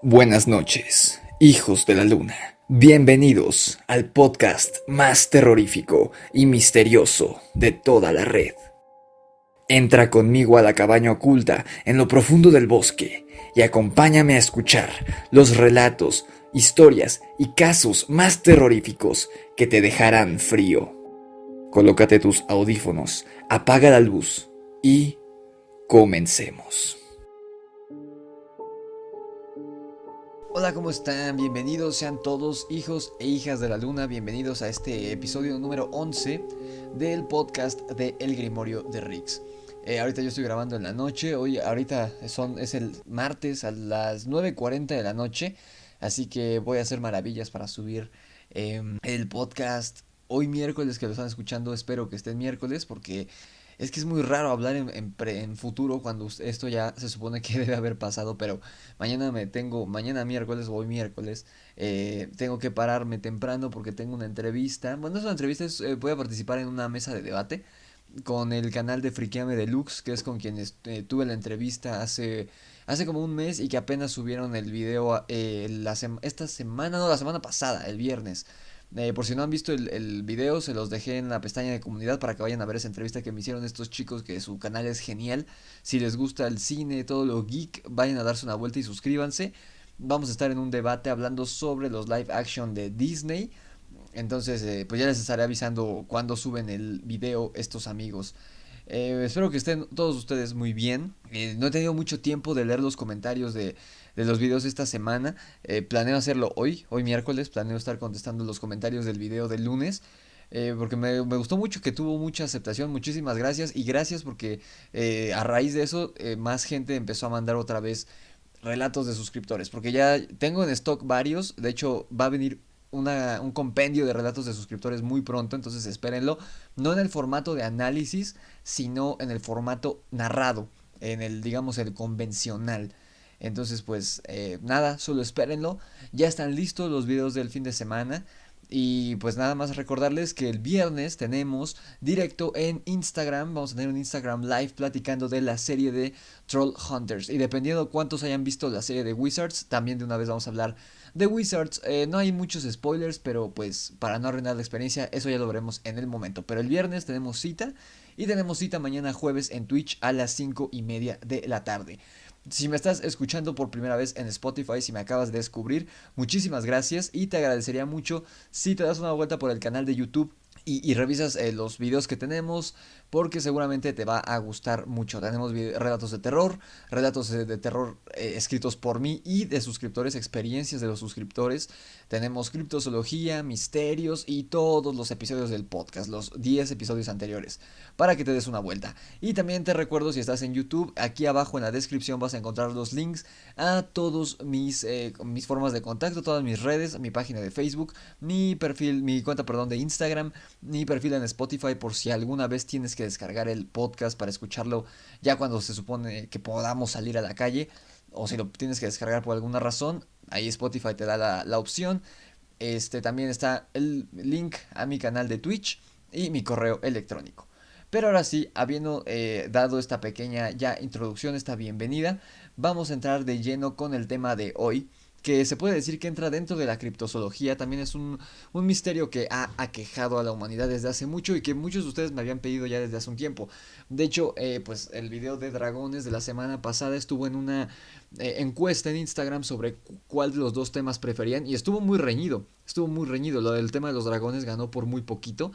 Buenas noches, hijos de la luna. Bienvenidos al podcast más terrorífico y misterioso de toda la red. Entra conmigo a la cabaña oculta en lo profundo del bosque y acompáñame a escuchar los relatos, historias y casos más terroríficos que te dejarán frío. Colócate tus audífonos, apaga la luz y comencemos. Hola, ¿cómo están? Bienvenidos sean todos hijos e hijas de la luna, bienvenidos a este episodio número 11 del podcast de El Grimorio de Rix. Ahorita yo estoy grabando en la noche, ahorita es el martes a las 9:40 de la noche, así que voy a hacer maravillas para subir el podcast hoy miércoles que lo están escuchando. Espero que estén miércoles porque es que es muy raro hablar en futuro cuando esto ya se supone que debe haber pasado, pero mañana miércoles o hoy miércoles, tengo que pararme temprano porque tengo una entrevista. Bueno, no es una entrevista, voy a participar en una mesa de debate con el canal de Frikiame Deluxe, que es con quienes tuve la entrevista hace como un mes y que apenas subieron el video esta semana, no, la semana pasada, el viernes. Por si no han visto el video, se los dejé en la pestaña de comunidad para que vayan a ver esa entrevista que me hicieron estos chicos, que su canal es genial. Si les gusta el cine, todo lo geek, vayan a darse una vuelta y suscríbanse. Vamos a estar en un debate hablando sobre los live action de Disney. Entonces, pues ya les estaré avisando cuando suben el video estos amigos. Espero que estén todos ustedes muy bien. No he tenido mucho tiempo de leer los comentarios de los videos esta semana. Planeo hacerlo hoy miércoles. Planeo estar contestando los comentarios del video del lunes. Porque me gustó mucho, que tuvo mucha aceptación. Muchísimas gracias. Y gracias porque a raíz de eso más gente empezó a mandar otra vez relatos de suscriptores. Porque ya tengo en stock varios. De hecho va a venir un compendio de relatos de suscriptores muy pronto, entonces espérenlo, no en el formato de análisis, sino en el formato narrado, en el, digamos, el convencional. Entonces, pues, nada, solo espérenlo. Ya están listos los videos del fin de semana. Y pues nada más recordarles que el viernes tenemos directo en Instagram. Vamos a tener un Instagram live platicando de la serie de Troll Hunters. Y dependiendo cuántos hayan visto la serie de Wizards, también de una vez vamos a hablar de Wizards. No hay muchos spoilers, pero pues para no arruinar la experiencia, eso ya lo veremos en el momento. Pero el viernes tenemos cita. Y tenemos cita mañana jueves en Twitch a las 5:30 de la tarde. Si me estás escuchando por primera vez en Spotify, si me acabas de descubrir, muchísimas gracias y te agradecería mucho si te das una vuelta por el canal de YouTube y revisas los videos que tenemos, porque seguramente te va a gustar mucho. Tenemos relatos de terror escritos por mí y de suscriptores, experiencias de los suscriptores. Tenemos criptozoología, misterios y todos los episodios del podcast, los 10 episodios anteriores, para que te des una vuelta. Y también te recuerdo, si estás en YouTube, aquí abajo en la descripción vas a encontrar los links a todos mis formas de contacto, todas mis redes, mi página de Facebook, mi cuenta, perdón, de Instagram, mi perfil en Spotify, por si alguna vez tienes que descargar el podcast para escucharlo ya cuando se supone que podamos salir a la calle, o si lo tienes que descargar por alguna razón, ahí Spotify te da la opción. También está el link a mi canal de Twitch y mi correo electrónico. Pero ahora sí, habiendo dado esta pequeña ya introducción, esta bienvenida, vamos a entrar de lleno con el tema de hoy, que se puede decir que entra dentro de la criptozoología. También es un misterio que ha aquejado a la humanidad desde hace mucho y que muchos de ustedes me habían pedido ya desde hace un tiempo. De hecho, pues el video de dragones de la semana pasada estuvo en una encuesta en Instagram sobre cuál de los dos temas preferían y estuvo muy reñido. Lo del tema de los dragones ganó por muy poquito.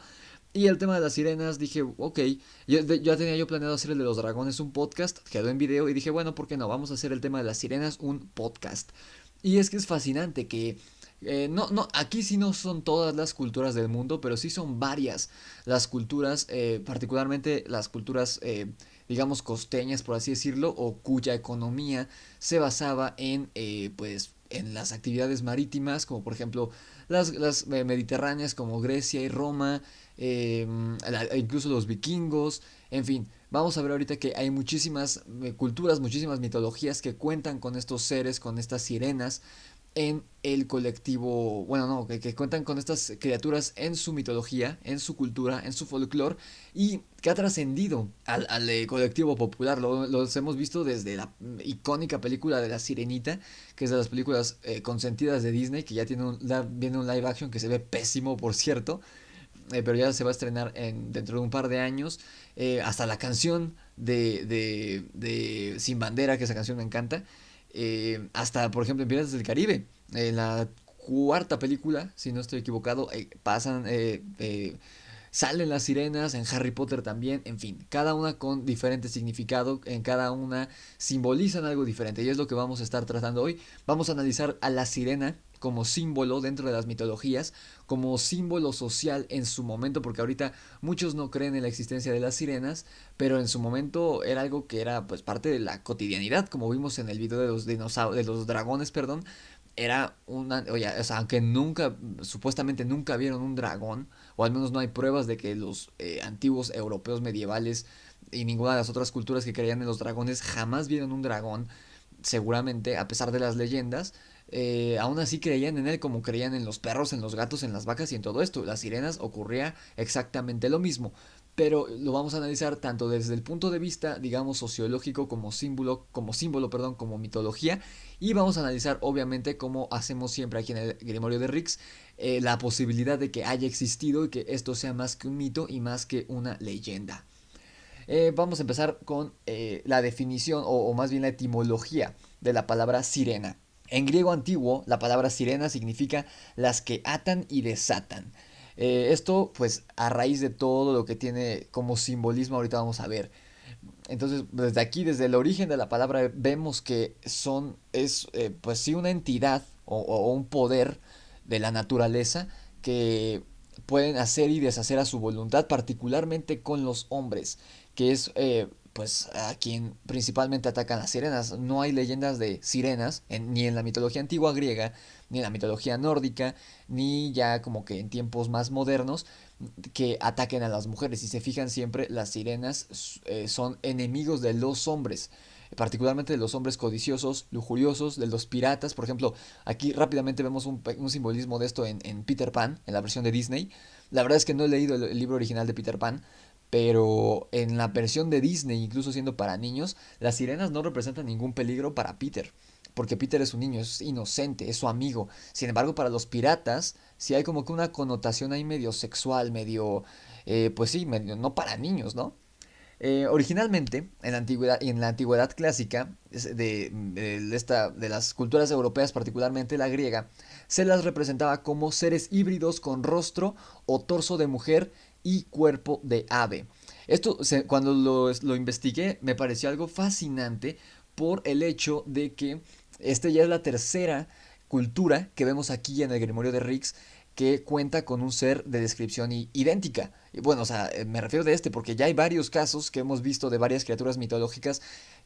Y el tema de las sirenas, dije, ok, ya tenía yo planeado hacer el de los dragones un podcast, quedó en video y dije, bueno, ¿por qué no? Vamos a hacer el tema de las sirenas un podcast. Y es que es fascinante que aquí sí no son todas las culturas del mundo, pero sí son varias las culturas, particularmente las culturas, digamos, costeñas, por así decirlo, o cuya economía se basaba pues, en las actividades marítimas, como por ejemplo las mediterráneas, como Grecia y Roma, incluso los vikingos, en fin. Vamos a ver ahorita que hay muchísimas culturas, muchísimas mitologías que cuentan con estos seres, con estas sirenas, en el colectivo, bueno, no, que cuentan con estas criaturas en su mitología, en su cultura, en su folclore y que ha trascendido al colectivo popular. Los hemos visto desde la icónica película de La Sirenita, que es de las películas consentidas de Disney, que ya viene un live action que se ve pésimo, por cierto, pero ya se va a estrenar dentro de un par de años. Hasta la canción de Sin Bandera, que esa canción me encanta. Hasta, por ejemplo, en Piratas del Caribe, en la cuarta película, si no estoy equivocado, salen las sirenas, en Harry Potter también, en fin, cada una con diferente significado, en cada una simbolizan algo diferente y es lo que vamos a estar tratando hoy. Vamos a analizar a la sirena como símbolo dentro de las mitologías, como símbolo social en su momento, porque ahorita muchos no creen en la existencia de las sirenas, pero en su momento era algo que era pues parte de la cotidianidad, como vimos en el video de los dinosaurios, de los dragones, perdón. Era una, oye, o sea, aunque nunca, supuestamente nunca vieron un dragón, o al menos no hay pruebas de que los antiguos europeos medievales y ninguna de las otras culturas que creían en los dragones jamás vieron un dragón, seguramente, a pesar de las leyendas, aún así creían en él como creían en los perros, en los gatos, en las vacas y en todo esto. Las sirenas ocurría exactamente lo mismo, pero lo vamos a analizar tanto desde el punto de vista, digamos, sociológico como símbolo, perdón, como mitología, y vamos a analizar, obviamente, como hacemos siempre aquí en el Grimorio de Rix, la posibilidad de que haya existido y que esto sea más que un mito y más que una leyenda. Vamos a empezar con la definición o más bien la etimología de la palabra sirena. En griego antiguo, la palabra sirena significa las que atan y desatan. Esto, pues, a raíz de todo lo que tiene como simbolismo, ahorita vamos a ver. Entonces, desde aquí, desde el origen de la palabra, vemos que pues sí, una entidad o un poder de la naturaleza que pueden hacer y deshacer a su voluntad, particularmente con los hombres, que es pues a quien principalmente atacan las sirenas. No hay leyendas de sirenas ni en la mitología antigua griega, ni en la mitología nórdica, ni ya como que en tiempos más modernos que ataquen a las mujeres. Si se fijan siempre, las sirenas son enemigos de los hombres, particularmente de los hombres codiciosos, lujuriosos, de los piratas. Por ejemplo, aquí rápidamente vemos un simbolismo de esto en Peter Pan, en la versión de Disney. La verdad es que no he leído el libro original de Peter Pan, pero en la versión de Disney, incluso siendo para niños, las sirenas no representan ningún peligro para Peter, porque Peter es un niño, es inocente, es su amigo. Sin embargo, para los piratas, sí hay como que una connotación ahí medio sexual, medio, pues sí, medio no para niños, ¿no? Originalmente, en la antigüedad clásica, de las culturas europeas, particularmente la griega, se las representaba como seres híbridos con rostro o torso de mujer y cuerpo de ave. Cuando lo investigué, me pareció algo fascinante por el hecho de que este ya es la tercera cultura que vemos aquí en el Grimorio de Rix que cuenta con un ser de descripción idéntica. Y bueno, o sea, me refiero de este porque ya hay varios casos que hemos visto de varias criaturas mitológicas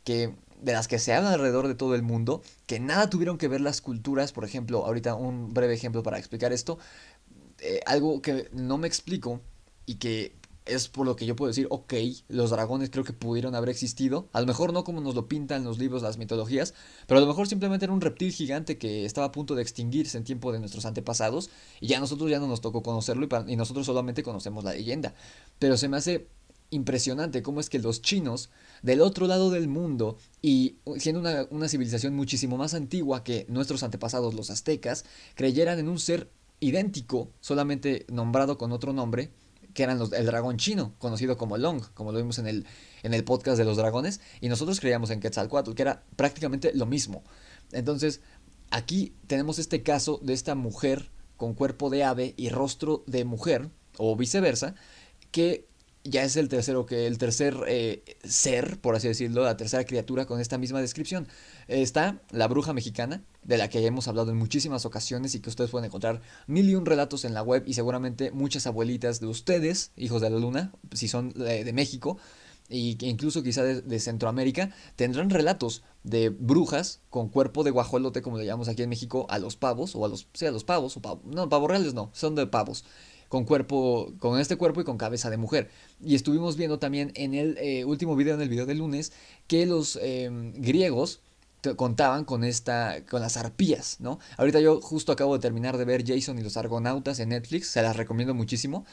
de las que se habla alrededor de todo el mundo, que nada tuvieron que ver las culturas. Por ejemplo, ahorita un breve ejemplo para explicar esto, algo que no me explico y que es por lo que yo puedo decir, ok, los dragones creo que pudieron haber existido, a lo mejor no como nos lo pintan los libros, las mitologías, pero a lo mejor simplemente era un reptil gigante que estaba a punto de extinguirse en tiempo de nuestros antepasados y ya nosotros ya no nos tocó conocerlo y nosotros solamente conocemos la leyenda. Pero se me hace impresionante cómo es que los chinos del otro lado del mundo y siendo una civilización muchísimo más antigua que nuestros antepasados los aztecas, creyeran en un ser idéntico, solamente nombrado con otro nombre, que eran el dragón chino, conocido como Long, como lo vimos en el podcast de los dragones, y nosotros creíamos en Quetzalcoatl, que era prácticamente lo mismo. Entonces, aquí tenemos este caso de esta mujer con cuerpo de ave y rostro de mujer, o viceversa, que ya es el tercer ser, por así decirlo, la tercera criatura con esta misma descripción. Está la bruja mexicana, de la que ya hemos hablado en muchísimas ocasiones y que ustedes pueden encontrar mil y un relatos en la web y seguramente muchas abuelitas de ustedes, hijos de la luna, si son de México, y que incluso quizá de Centroamérica, tendrán relatos de brujas con cuerpo de guajolote, como le llamamos aquí en México, a los pavos, o a los pavos, no, pavos reales no, son de pavos, con este cuerpo y con cabeza de mujer. Y estuvimos viendo también en el último video, en el video del lunes, que los griegos contaban con las arpías, ¿no? Ahorita yo justo acabo de terminar de ver Jason y los Argonautas en Netflix, se las recomiendo muchísimo.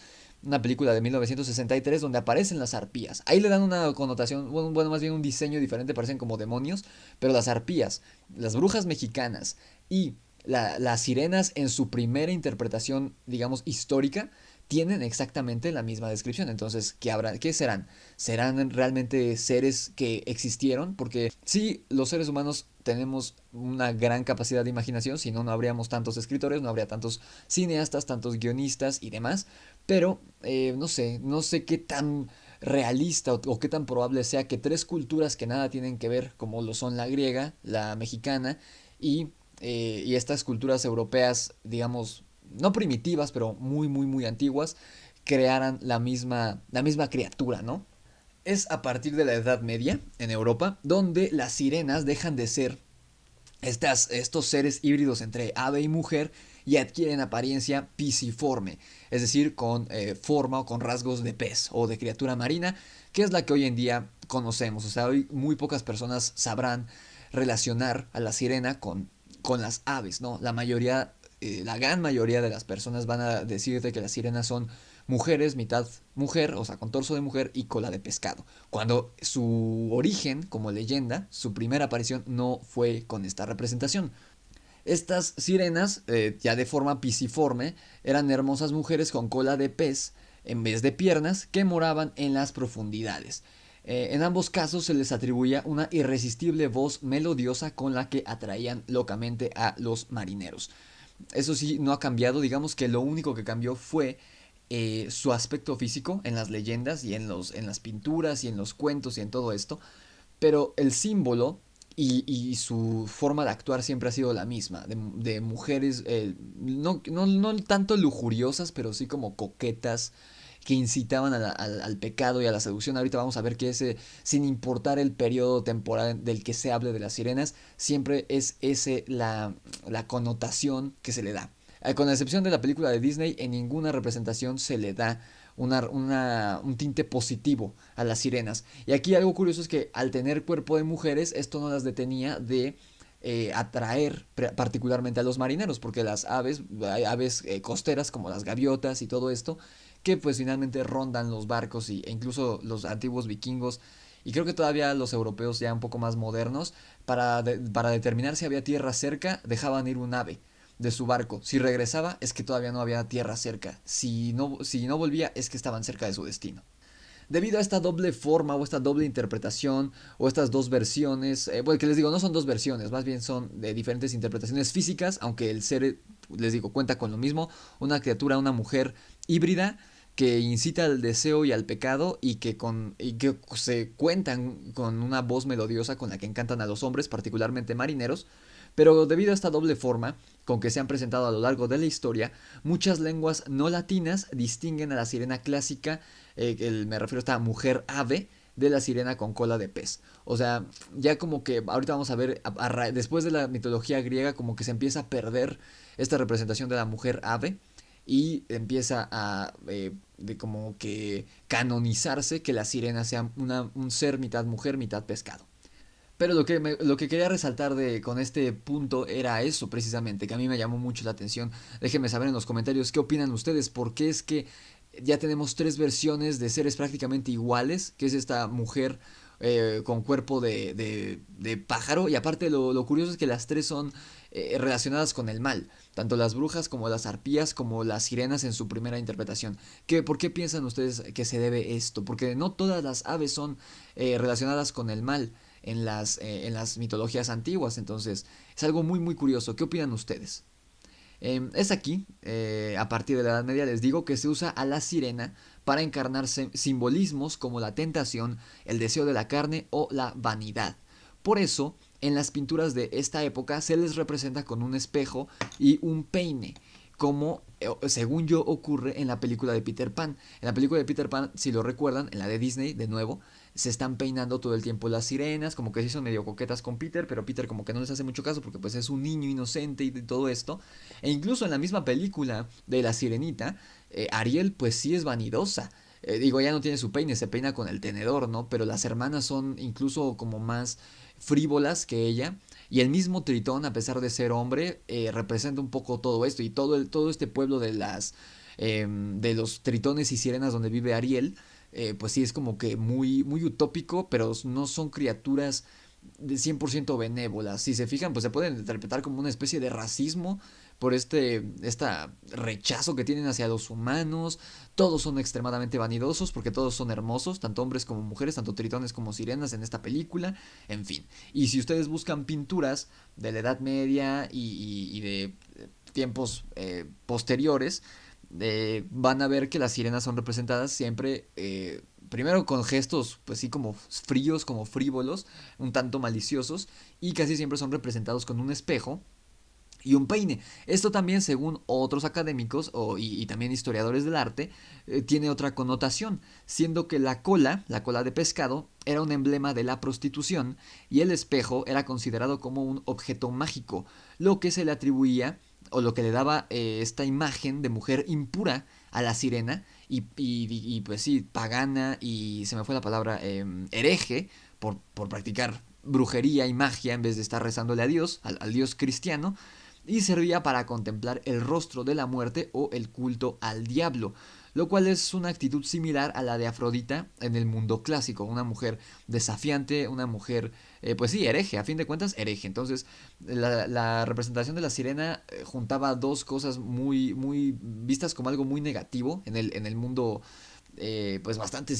Una película de 1963 donde aparecen las arpías. Ahí le dan una connotación, bueno, más bien un diseño diferente, parecen como demonios, pero las arpías, las brujas mexicanas y las sirenas en su primera interpretación, digamos, histórica, tienen exactamente la misma descripción. Entonces, ¿qué serán? ¿Serán realmente seres que existieron? Porque sí, los seres humanos tenemos una gran capacidad de imaginación, si no, no habríamos tantos escritores, no habría tantos cineastas, tantos guionistas y demás. Pero no sé qué tan realista o qué tan probable sea que tres culturas que nada tienen que ver, como lo son la griega, la mexicana y estas culturas europeas, digamos, no primitivas, pero muy, muy, muy antiguas, crearan la misma criatura, ¿no? Es a partir de la Edad Media, en Europa, donde las sirenas dejan de ser estos seres híbridos entre ave y mujer y adquieren apariencia pisciforme, es decir, con forma o con rasgos de pez o de criatura marina, que es la que hoy en día conocemos. O sea, hoy muy pocas personas sabrán relacionar a la sirena con las aves, ¿no? La gran mayoría de las personas van a decirte que las sirenas son mujeres, mitad mujer, o sea, con torso de mujer y cola de pescado. Cuando su origen como leyenda, su primera aparición no fue con esta representación. Estas sirenas, ya de forma pisciforme, eran hermosas mujeres con cola de pez en vez de piernas que moraban en las profundidades. En ambos casos se les atribuía una irresistible voz melodiosa con la que atraían locamente a los marineros. Eso sí, no ha cambiado. Digamos que lo único que cambió fue su aspecto físico en las leyendas y en las pinturas y en los cuentos y en todo esto. Pero el símbolo y su forma de actuar siempre ha sido la misma. De mujeres, no tanto lujuriosas, pero sí como coquetas, que incitaban al pecado y a la seducción. Ahorita vamos a ver que sin importar el periodo temporal del que se hable de las sirenas, siempre es la connotación que se le da. Con la excepción de la película de Disney, en ninguna representación se le da un tinte positivo a las sirenas. Y aquí algo curioso es que al tener cuerpo de mujeres, esto no las detenía de atraer particularmente a los marineros, porque hay aves costeras como las gaviotas y todo esto, que pues finalmente rondan los barcos e incluso los antiguos vikingos y creo que todavía los europeos ya un poco más modernos, para determinar si había tierra cerca, dejaban ir un ave de su barco. Si regresaba es que todavía no había tierra cerca. Si no volvía es que estaban cerca de su destino. Debido a esta doble forma o esta doble interpretación o estas dos versiones, bueno, que les digo, no son dos versiones, más bien son de diferentes interpretaciones físicas, aunque el ser, les digo, cuenta con lo mismo, una criatura, una mujer híbrida que incita al deseo y al pecado y que se cuentan con una voz melodiosa con la que encantan a los hombres, particularmente marineros, pero debido a esta doble forma con que se han presentado a lo largo de la historia, muchas lenguas no latinas distinguen a la sirena clásica, me refiero a esta mujer ave, de la sirena con cola de pez. O sea, ya como que ahorita vamos a ver, después de la mitología griega, como que se empieza a perder esta representación de la mujer ave y empieza de como que canonizarse que la sirena sea un ser mitad mujer, mitad pescado. Pero lo que quería resaltar con este punto era eso precisamente, que a mí me llamó mucho la atención. Déjenme saber en los comentarios qué opinan ustedes, por qué es que ya tenemos tres versiones de seres prácticamente iguales, que es esta mujer con cuerpo de pájaro, y aparte lo curioso es que las tres son relacionadas con el mal, tanto las brujas como las arpías como las sirenas en su primera interpretación. ¿Por qué piensan ustedes que se debe esto? Porque no todas las aves son relacionadas con el mal en las mitologías antiguas. Entonces, es algo muy, muy curioso. ¿Qué opinan ustedes? Es aquí, a partir de la Edad Media, les digo que se usa a la sirena para encarnar simbolismos como la tentación, el deseo de la carne o la vanidad. Por eso, en las pinturas de esta época se les representa con un espejo y un peine, como según yo ocurre en la película de Peter Pan. En la película de Peter Pan, si lo recuerdan, en la de Disney, de nuevo, se están peinando todo el tiempo las sirenas, como que sí son medio coquetas con Peter, pero Peter como que no les hace mucho caso porque pues es un niño inocente y de todo esto. E incluso en la misma película de La Sirenita, Ariel pues sí es vanidosa. Digo, ella no tiene su peine, se peina con el tenedor, ¿no? Pero las hermanas son incluso como más frívolas que ella Y el mismo Tritón, a pesar de ser hombre, representa un poco todo esto y todo este pueblo de los tritones y sirenas donde vive Ariel, pues sí es como que muy utópico, pero no son criaturas de 100% benévolas. Si se fijan, pues se pueden interpretar como una especie de racismo por rechazo que tienen hacia los humanos. Todos son extremadamente vanidosos porque todos son hermosos, tanto hombres como mujeres, tanto tritones como sirenas en esta película, en fin. Y si ustedes buscan pinturas de la Edad Media y de tiempos posteriores, van a ver que las sirenas son representadas siempre primero con gestos pues sí como fríos, como frívolos, un tanto maliciosos, y casi siempre son representados con un espejo y un peine. Esto también, según otros académicos y también historiadores del arte, tiene otra connotación, siendo que la cola de pescado, era un emblema de la prostitución y el espejo era considerado como un objeto mágico, lo que se le atribuía o lo que le daba esta imagen de mujer impura a la sirena y pues sí, pagana y se me fue la palabra hereje por practicar brujería y magia en vez de estar rezándole a Dios, al Dios cristiano, y servía para contemplar el rostro de la muerte o el culto al diablo, lo cual es una actitud similar a la de Afrodita en el mundo clásico, una mujer desafiante, una mujer, pues sí, hereje, a fin de cuentas, hereje. Entonces, la representación de la sirena juntaba dos cosas muy vistas como algo muy negativo en el mundo, pues bastante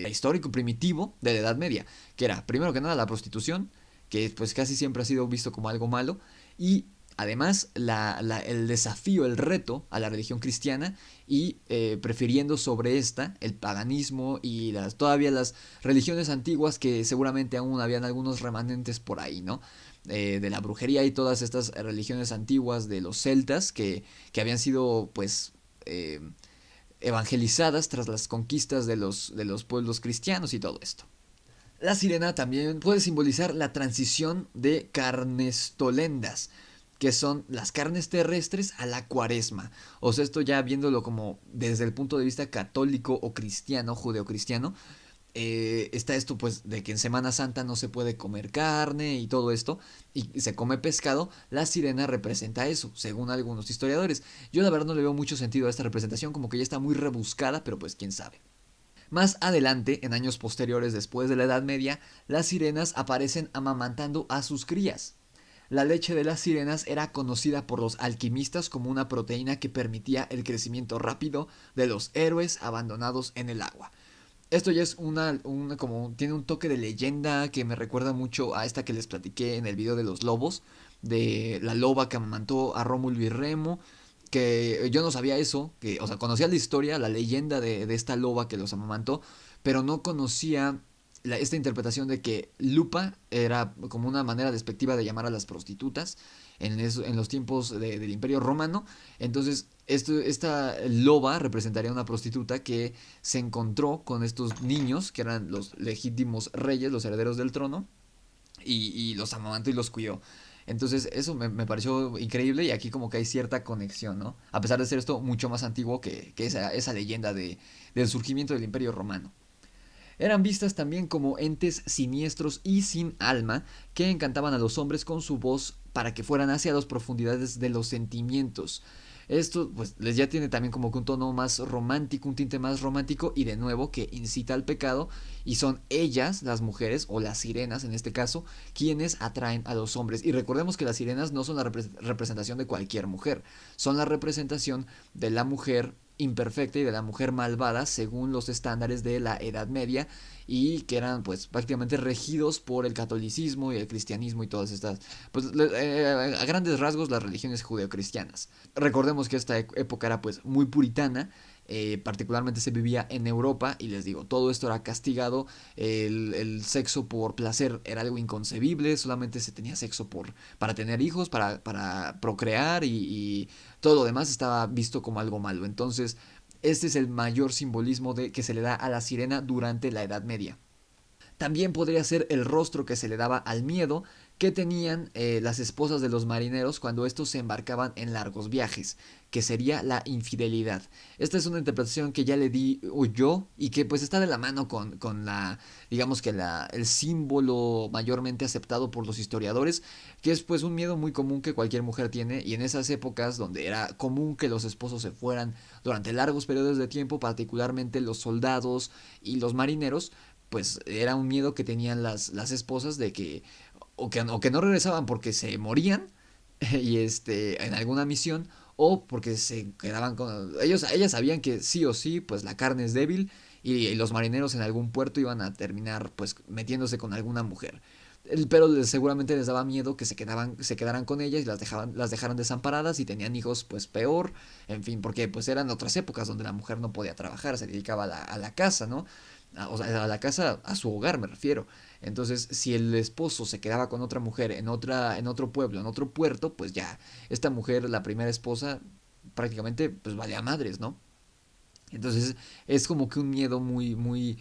histórico, primitivo de la Edad Media, que era, primero que nada, la prostitución, que pues casi siempre ha sido visto como algo malo, y además el desafío, el reto a la religión cristiana y prefiriendo sobre esta el paganismo y todavía las religiones antiguas que seguramente aún habían algunos remanentes por ahí, ¿no? De la brujería y todas estas religiones antiguas de los celtas que habían sido pues evangelizadas tras las conquistas de los pueblos cristianos y todo esto. La sirena también puede simbolizar la transición de carnestolendas, que son las carnes terrestres a la cuaresma. O sea, esto ya viéndolo como desde el punto de vista católico o cristiano, judeocristiano, está esto pues de que en Semana Santa no se puede comer carne y todo esto, y se come pescado. La sirena representa eso, según algunos historiadores. Yo la verdad no le veo mucho sentido a esta representación, como que ya está muy rebuscada, pero pues quién sabe. Más adelante, en años posteriores después de la Edad Media, las sirenas aparecen amamantando a sus crías. La leche de las sirenas era conocida por los alquimistas como una proteína que permitía el crecimiento rápido de los héroes abandonados en el agua. Esto ya es como tiene un toque de leyenda que me recuerda mucho a esta que les platiqué en el video de los lobos, de la loba que amamantó a Rómulo y Remo, que yo no sabía eso, o sea, conocía la historia, la leyenda de esta loba que los amamantó, pero no conocía esta interpretación de que lupa era como una manera despectiva de llamar a las prostitutas en los tiempos del Imperio Romano. Entonces, esta loba representaría una prostituta que se encontró con estos niños, que eran los legítimos reyes, los herederos del trono, y los amamantó y los cuidó. Entonces eso me pareció increíble y aquí como que hay cierta conexión, ¿no? A pesar de ser esto mucho más antiguo que esa leyenda del surgimiento del Imperio Romano. Eran vistas también como entes siniestros y sin alma que encantaban a los hombres con su voz para que fueran hacia las profundidades de los sentimientos. Esto pues les ya tiene también como que un tono más romántico, un tinte más romántico y de nuevo que incita al pecado y son ellas, las mujeres o las sirenas en este caso, quienes atraen a los hombres. Y recordemos que las sirenas no son la representación de cualquier mujer, son la representación de la mujer imperfecta y de la mujer malvada según los estándares de la Edad Media y que eran pues prácticamente regidos por el catolicismo y el cristianismo y todas estas, pues a grandes rasgos las religiones judeocristianas. Recordemos que esta época era pues muy puritana, particularmente se vivía en Europa y les digo, todo esto era castigado, el sexo por placer era algo inconcebible, solamente se tenía sexo para tener hijos, para procrear y todo lo demás estaba visto como algo malo. Entonces, este es el mayor simbolismo que se le da a la sirena durante la Edad Media. También podría ser el rostro que se le daba al miedo, que tenían las esposas de los marineros cuando estos se embarcaban en largos viajes, que sería la infidelidad. Esta es una interpretación que ya le di yo y que pues está de la mano con la, digamos que el símbolo mayormente aceptado por los historiadores, que es pues un miedo muy común que cualquier mujer tiene, y en esas épocas donde era común que los esposos se fueran durante largos periodos de tiempo, particularmente los soldados y los marineros, pues era un miedo que tenían las esposas de que o que no regresaban porque se morían y en alguna misión, o porque se quedaban con ellas sabían que sí o sí pues la carne es débil, y los marineros en algún puerto iban a terminar pues metiéndose con alguna mujer. Pero seguramente les daba miedo que se quedaran con ellas y las dejaran desamparadas, y tenían hijos pues peor, en fin, porque pues eran otras épocas donde la mujer no podía trabajar, se dedicaba a la casa, ¿no? O sea, a la casa, a su hogar me refiero. Entonces, si el esposo se quedaba con otra mujer en otro pueblo, en otro puerto, pues ya, esta mujer, la primera esposa, prácticamente, pues valía madres, ¿no? Entonces, es como que un miedo muy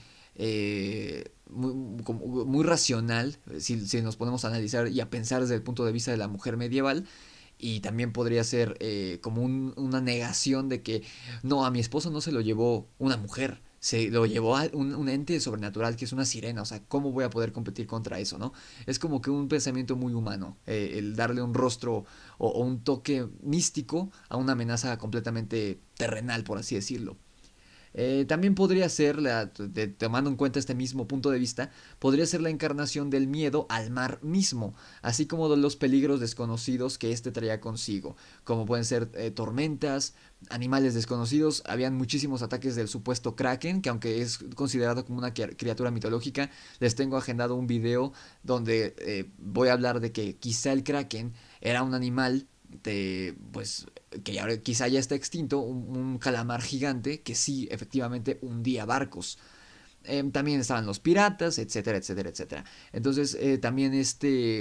racional, si nos ponemos a analizar y a pensar desde el punto de vista de la mujer medieval. Y también podría ser como una negación de que no, a mi esposo no se lo llevó una mujer, se lo llevó a un ente sobrenatural que es una sirena. O sea, ¿cómo voy a poder competir contra eso, no? Es como que un pensamiento muy humano, el darle un rostro o un toque místico a una amenaza completamente terrenal, por así decirlo. También podría ser, tomando en cuenta este mismo punto de vista, podría ser la encarnación del miedo al mar mismo, así como de los peligros desconocidos que éste traía consigo, como pueden ser tormentas, animales desconocidos. Habían muchísimos ataques del supuesto Kraken, que aunque es considerado como una criatura mitológica, les tengo agendado un video donde voy a hablar de que quizá el Kraken era un animal pues que ya, quizá ya está extinto, un calamar gigante que sí efectivamente hundía barcos. También estaban los piratas, etcétera, etcétera, etcétera. Entonces, también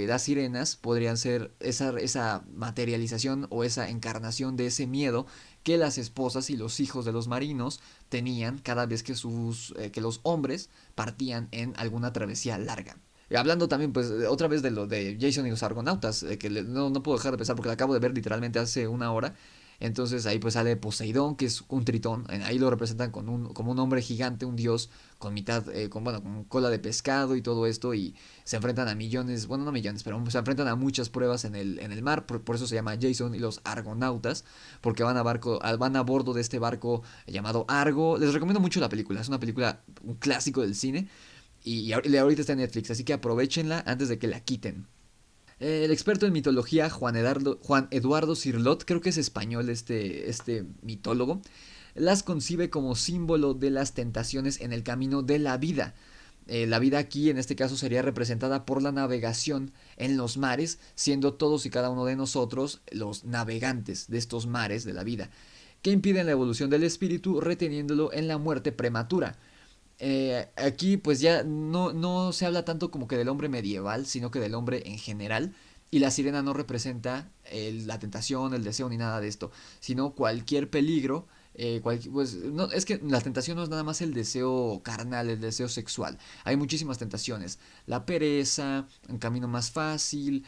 las sirenas podrían ser esa materialización o esa encarnación de ese miedo que las esposas y los hijos de los marinos tenían cada vez que los hombres partían en alguna travesía larga. Hablando también, pues, otra vez de lo de Jason y los Argonautas, no puedo dejar de pensar porque la acabo de ver literalmente hace una hora. Entonces ahí pues sale Poseidón, que es un tritón. Ahí lo representan como un hombre gigante, un dios, con mitad, con cola de pescado y todo esto. Y se enfrentan a millones, bueno, no millones, pero se enfrentan a muchas pruebas en el mar. Por eso se llama Jason y los Argonautas, porque van a bordo de este barco llamado Argo. Les recomiendo mucho la película, es una película, un clásico del cine. Y ahorita está en Netflix, así que aprovechenla antes de que la quiten. El experto en mitología Juan Eduardo Cirlot, creo que es español este mitólogo, las concibe como símbolo de las tentaciones en el camino de la vida. La vida aquí en este caso sería representada por la navegación en los mares, siendo todos y cada uno de nosotros los navegantes de estos mares de la vida, que impiden la evolución del espíritu reteniéndolo en la muerte prematura. Aquí pues ya no se habla tanto como que del hombre medieval, sino que del hombre en general. Y la sirena no representa la tentación, el deseo ni nada de esto, sino cualquier peligro. Pues, no, es que la tentación no es nada más el deseo carnal, el deseo sexual. Hay muchísimas tentaciones. La pereza, un camino más fácil,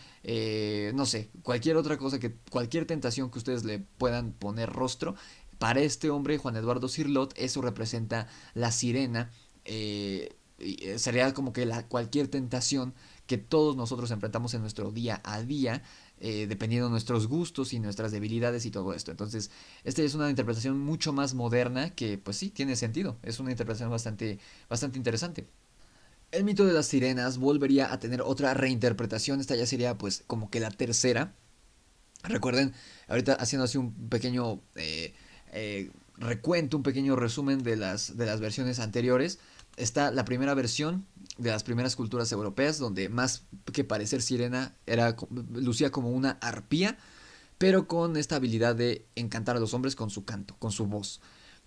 no sé, cualquier otra cosa, cualquier tentación que ustedes le puedan poner rostro. Para este hombre, Juan Eduardo Cirlot, eso representa la sirena. Sería como que cualquier tentación que todos nosotros enfrentamos en nuestro día a día, dependiendo de nuestros gustos y nuestras debilidades y todo esto. Entonces, esta es una interpretación mucho más moderna que, pues sí, tiene sentido. Es una interpretación bastante interesante. El mito de las sirenas volvería a tener otra reinterpretación. Esta ya sería, pues, como que la tercera. Recuerden, ahorita haciendo así un pequeño recuento, un pequeño resumen de las versiones anteriores. Está la primera versión de las primeras culturas europeas, donde más que parecer sirena, lucía como una arpía, pero con esta habilidad de encantar a los hombres con su canto, con su voz.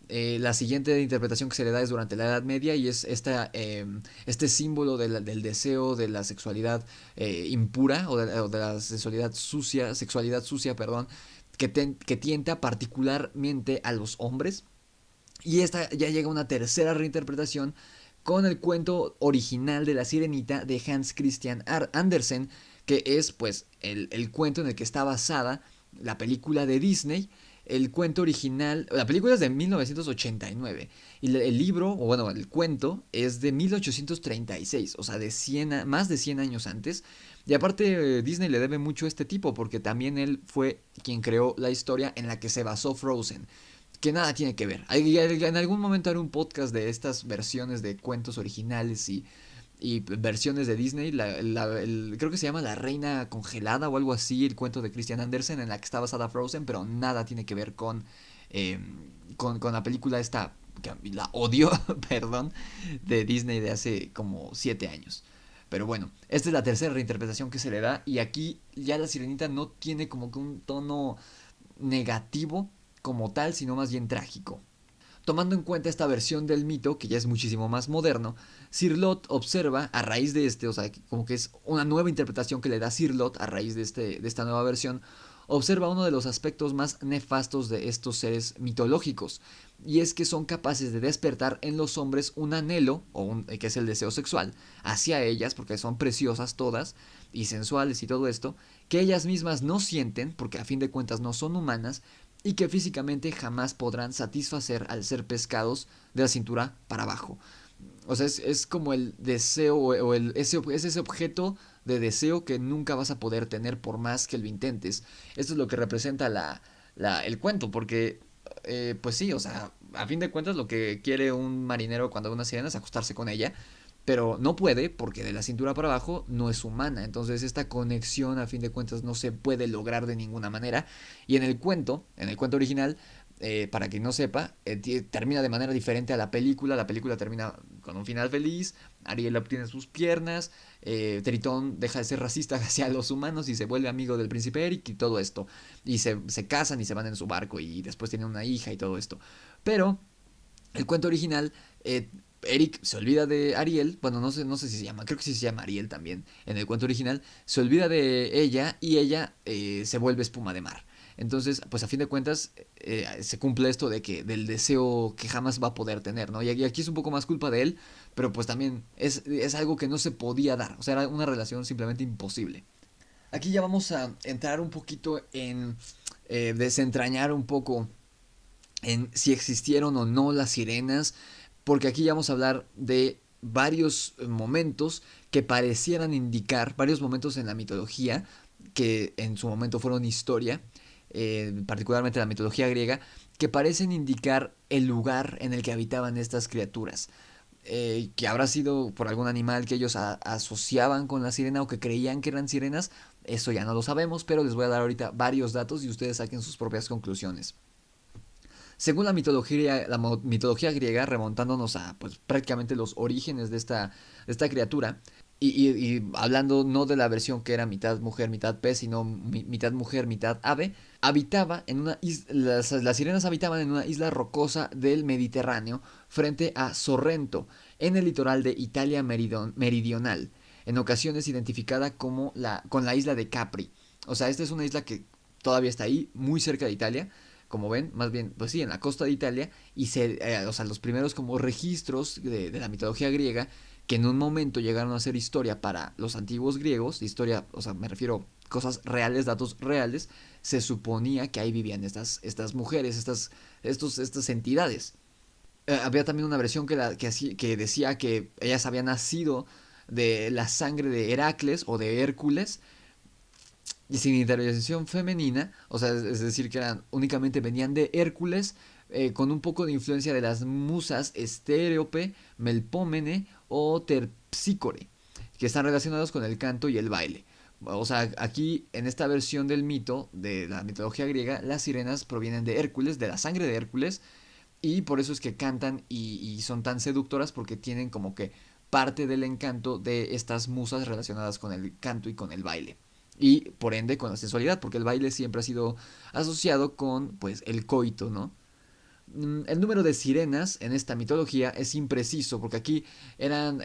La siguiente interpretación que se le da es durante la Edad Media, y es este símbolo del deseo, de la sexualidad impura, o de la sexualidad sucia, perdón, que tienta particularmente a los hombres. Y esta ya llega una tercera reinterpretación con el cuento original de la Sirenita de Hans Christian Andersen, que es pues el cuento en el que está basada la película de Disney. El cuento original, la película es de 1989 y el libro, o bueno, el cuento es de 1836, o sea, más de 100 años antes. Y aparte Disney le debe mucho a este tipo porque también él fue quien creó la historia en la que se basó Frozen, que nada tiene que ver. En algún momento haré un podcast de estas versiones de cuentos originales y versiones de Disney. Creo que se llama La Reina Congelada o algo así, el cuento de Christian Andersen en la que está basada Frozen, pero nada tiene que ver eh, con la película esta, que la odio, perdón, de Disney de hace como 7 años. Pero bueno, esta es la tercera reinterpretación que se le da y aquí ya la sirenita no tiene como que un tono negativo como tal, sino más bien trágico. Tomando en cuenta esta versión del mito, que ya es muchísimo más moderno, Sir Lot observa a raíz de o sea, como que es una nueva interpretación que le da Sir Lot a raíz de esta nueva versión, observa uno de los aspectos más nefastos de estos seres mitológicos, y es que son capaces de despertar en los hombres un anhelo, que es el deseo sexual, hacia ellas, porque son preciosas todas, y sensuales y todo esto, que ellas mismas no sienten, porque a fin de cuentas no son humanas, y que físicamente jamás podrán satisfacer al ser pescados de la cintura para abajo. O sea, es como el deseo o es ese objeto de deseo que nunca vas a poder tener por más que lo intentes. Esto es lo que representa el cuento, porque, pues sí, o sea, a fin de cuentas lo que quiere un marinero cuando ve una sirena es acostarse con ella, pero no puede porque de la cintura para abajo no es humana. Entonces esta conexión a fin de cuentas no se puede lograr de ninguna manera. Y en el cuento original, para quien no sepa, termina de manera diferente a la película. La película termina con un final feliz, Ariel obtiene sus piernas, Tritón deja de ser racista hacia los humanos y se vuelve amigo del príncipe Eric y todo esto. Y se casan y se van en su barco y después tienen una hija y todo esto. Pero el cuento original, Eric se olvida de Ariel, bueno, no sé si se llama, creo que sí se llama Ariel también, en el cuento original, se olvida de ella y ella se vuelve espuma de mar. Entonces, pues a fin de cuentas, se cumple esto del deseo que jamás va a poder tener, ¿no? Y aquí es un poco más culpa de él, pero pues también es algo que no se podía dar, o sea, era una relación simplemente imposible. Aquí ya vamos a entrar un poquito en desentrañar un poco en si existieron o no las sirenas, porque aquí ya vamos a hablar de varios momentos que parecieran indicar, varios momentos en la mitología que en su momento fueron historia, particularmente la mitología griega, que parecen indicar el lugar en el que habitaban estas criaturas. Que habrá sido por algún animal que ellos asociaban con la sirena o que creían que eran sirenas, eso ya no lo sabemos, pero les voy a dar ahorita varios datos y ustedes saquen sus propias conclusiones. Según la mitología griega, remontándonos a pues, prácticamente los orígenes de esta criatura, y hablando no de la versión que era mitad mujer, mitad pez, sino mitad mujer, mitad ave, habitaba en una las sirenas habitaban en una isla rocosa del Mediterráneo frente a Sorrento, en el litoral de Italia meridional, en ocasiones identificada con la isla de Capri. O sea, esta es una isla que todavía está ahí, muy cerca de Italia, como ven, más bien, pues sí, en la costa de Italia, y o sea, los primeros como registros de la mitología griega, que en un momento llegaron a ser historia para los antiguos griegos, historia, o sea, me refiero cosas reales, datos reales, se suponía que ahí vivían estas mujeres, estas entidades. Había también una versión que decía que ellas habían nacido de la sangre de Heracles o de Hércules, y sin intervención femenina, o sea, es decir, que únicamente venían de Hércules, con un poco de influencia de las musas Estérope, Melpómene o Terpsícore, que están relacionados con el canto y el baile. O sea, aquí en esta versión del mito, de la mitología griega, las sirenas provienen de Hércules, de la sangre de Hércules, y por eso es que cantan y son tan seductoras porque tienen como que parte del encanto de estas musas relacionadas con el canto y con el baile. Y por ende con la sensualidad, porque el baile siempre ha sido asociado con pues el coito, ¿no? El número de sirenas en esta mitología es impreciso, porque aquí eran,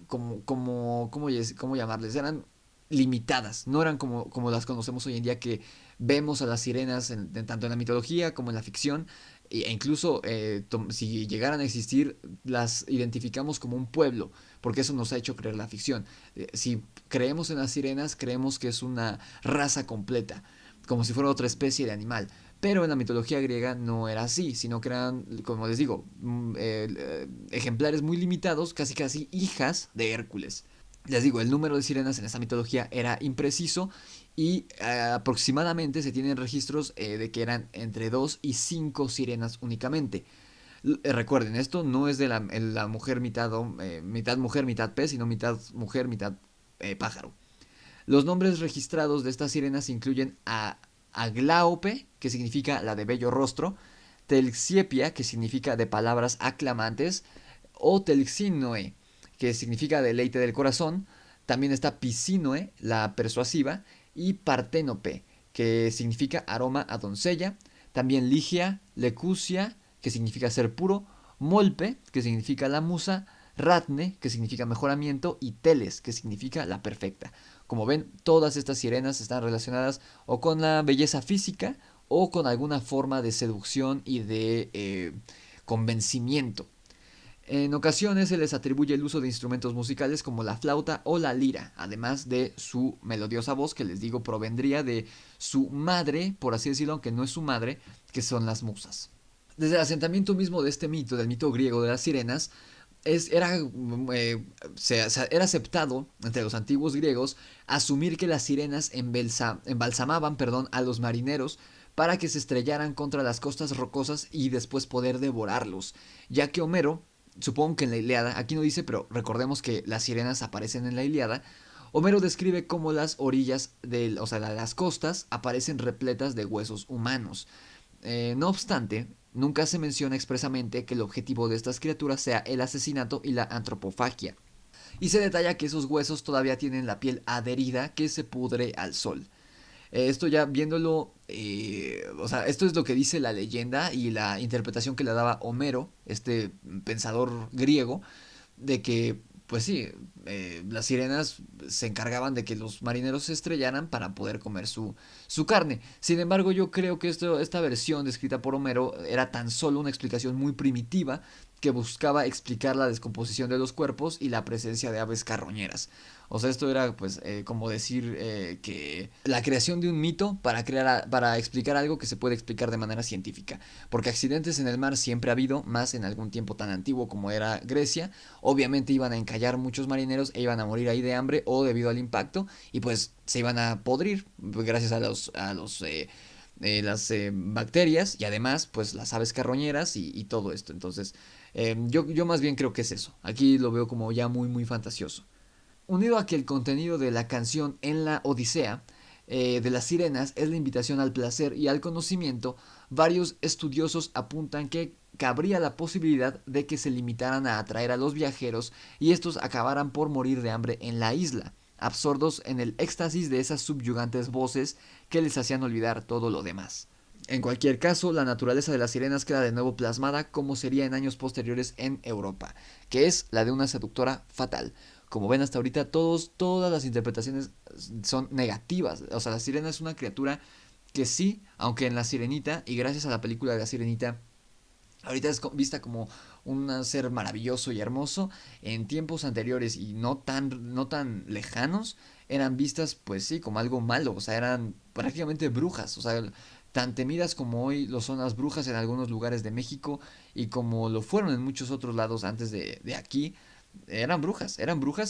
¿cómo llamarles? Eran limitadas, no eran como las conocemos hoy en día, que vemos a las sirenas tanto en la mitología como en la ficción, e incluso si llegaran a existir, las identificamos como un pueblo, porque eso nos ha hecho creer la ficción. Si creemos en las sirenas, creemos que es una raza completa, como si fuera otra especie de animal. Pero en la mitología griega no era así, sino que eran, como les digo, ejemplares muy limitados, casi casi hijas de Hércules. Les digo, el número de sirenas en esta mitología era impreciso y aproximadamente se tienen registros de que eran entre 2 y 5 sirenas únicamente. Recuerden, esto no es de la mujer mitad mujer, mitad pez, sino mitad mujer, mitad pájaro. Los nombres registrados de estas sirenas incluyen a Aglaope, que significa la de bello rostro, Telxiepia, que significa de palabras aclamantes, o Telxinoe, que significa deleite del corazón. También está Pisinoe, la persuasiva, y Parténope, que significa aroma a doncella. También Ligia, Lecusia, que significa ser puro, Molpe, que significa la musa, Ratne, que significa mejoramiento, y Teles, que significa la perfecta. Como ven, todas estas sirenas están relacionadas o con la belleza física o con alguna forma de seducción y de convencimiento. En ocasiones se les atribuye el uso de instrumentos musicales como la flauta o la lira, además de su melodiosa voz, que les digo provendría de su madre, por así decirlo, aunque no es su madre, que son las musas. Desde el asentamiento mismo de este mito, del mito griego de las sirenas, era aceptado entre los antiguos griegos asumir que las sirenas embalsamaban a los marineros para que se estrellaran contra las costas rocosas y después poder devorarlos, ya que Homero, supongo que en la Ilíada, aquí no dice, pero recordemos que las sirenas aparecen en la Ilíada, Homero describe cómo las orillas, o sea, las costas, aparecen repletas de huesos humanos. No obstante, nunca se menciona expresamente que el objetivo de estas criaturas sea el asesinato y la antropofagia. Y se detalla que esos huesos todavía tienen la piel adherida que se pudre al sol. Esto ya viéndolo, o sea, esto es lo que dice la leyenda y la interpretación que le daba Homero, este pensador griego, de que, pues sí, las sirenas se encargaban de que los marineros se estrellaran para poder comer su carne. Sin embargo, yo creo que esta versión descrita por Homero era tan solo una explicación muy primitiva que buscaba explicar la descomposición de los cuerpos y la presencia de aves carroñeras. O sea, esto era pues como decir que la creación de un mito para explicar algo que se puede explicar de manera científica. Porque accidentes en el mar siempre ha habido, más en algún tiempo tan antiguo como era Grecia. Obviamente iban a encallar muchos marineros e iban a morir ahí de hambre o debido al impacto y pues se iban a podrir gracias las bacterias y además pues las aves carroñeras y todo esto. Entonces yo más bien creo que es eso. Aquí lo veo como ya muy muy fantasioso. Unido a que el contenido de la canción en la Odisea de las sirenas es la invitación al placer y al conocimiento, varios estudiosos apuntan que cabría la posibilidad de que se limitaran a atraer a los viajeros y estos acabaran por morir de hambre en la isla, absortos en el éxtasis de esas subyugantes voces que les hacían olvidar todo lo demás. En cualquier caso, la naturaleza de las sirenas queda de nuevo plasmada como sería en años posteriores en Europa, que es la de una seductora fatal. Como ven hasta ahorita, todas las interpretaciones son negativas. O sea, la sirena es una criatura que sí, aunque en La Sirenita, y gracias a la película de La Sirenita, ahorita es vista como un ser maravilloso y hermoso. En tiempos anteriores y no tan lejanos, eran vistas, pues sí, como algo malo. O sea, eran prácticamente brujas. O sea, tan temidas como hoy lo son las brujas en algunos lugares de México y como lo fueron en muchos otros lados antes de aquí. Eran brujas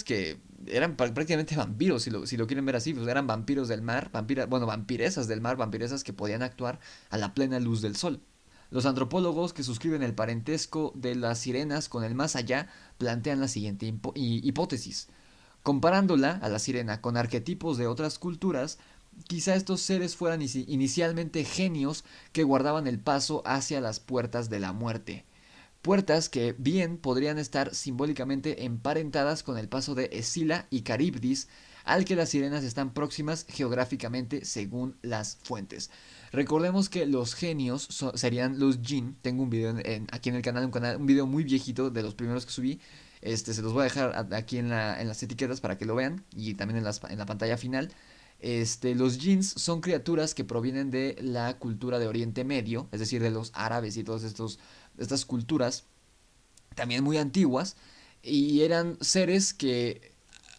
que eran prácticamente vampiros, si lo quieren ver así, pues eran vampiros del mar, vampiresas del mar, vampiresas que podían actuar a la plena luz del sol. Los antropólogos que suscriben el parentesco de las sirenas con el más allá plantean la siguiente hipótesis. Comparándola a la sirena con arquetipos de otras culturas, quizá estos seres fueran inicialmente genios que guardaban el paso hacia las puertas de la muerte. Puertas que bien podrían estar simbólicamente emparentadas con el paso de Escila y Caribdis, al que las sirenas están próximas geográficamente según las fuentes. Recordemos que los genios serían los jinn. Tengo un video aquí en el canal, un video muy viejito de los primeros que subí. Se los voy a dejar aquí en las etiquetas para que lo vean y también en la pantalla final. Los jinns son criaturas que provienen de la cultura de Oriente Medio, es decir, de los árabes y todas estas culturas también muy antiguas, y eran seres que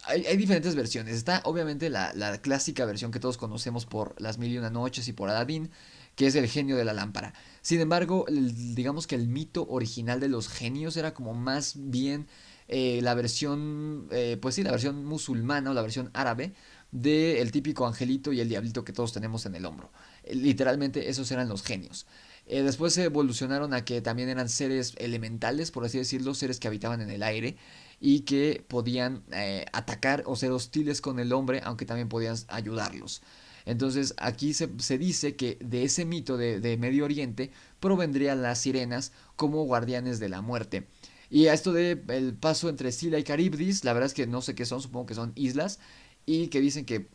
hay diferentes versiones. Está obviamente la clásica versión que todos conocemos por Las Mil y Una Noches y por Aladdin, que es el genio de la lámpara. Sin embargo, digamos que el mito original de los genios era como más bien la versión, pues sí, la versión musulmana o la versión árabe del típico angelito y el diablito que todos tenemos en el hombro. Literalmente esos eran los genios. Después se evolucionaron a que también eran seres elementales, por así decirlo, seres que habitaban en el aire y que podían atacar o ser hostiles con el hombre, aunque también podían ayudarlos. Entonces aquí se dice que de ese mito de Medio Oriente provendrían las sirenas como guardianes de la muerte. Y a esto de el paso entre Scylla y Charybdis, la verdad es que no sé qué son, supongo que son islas, y que dicen que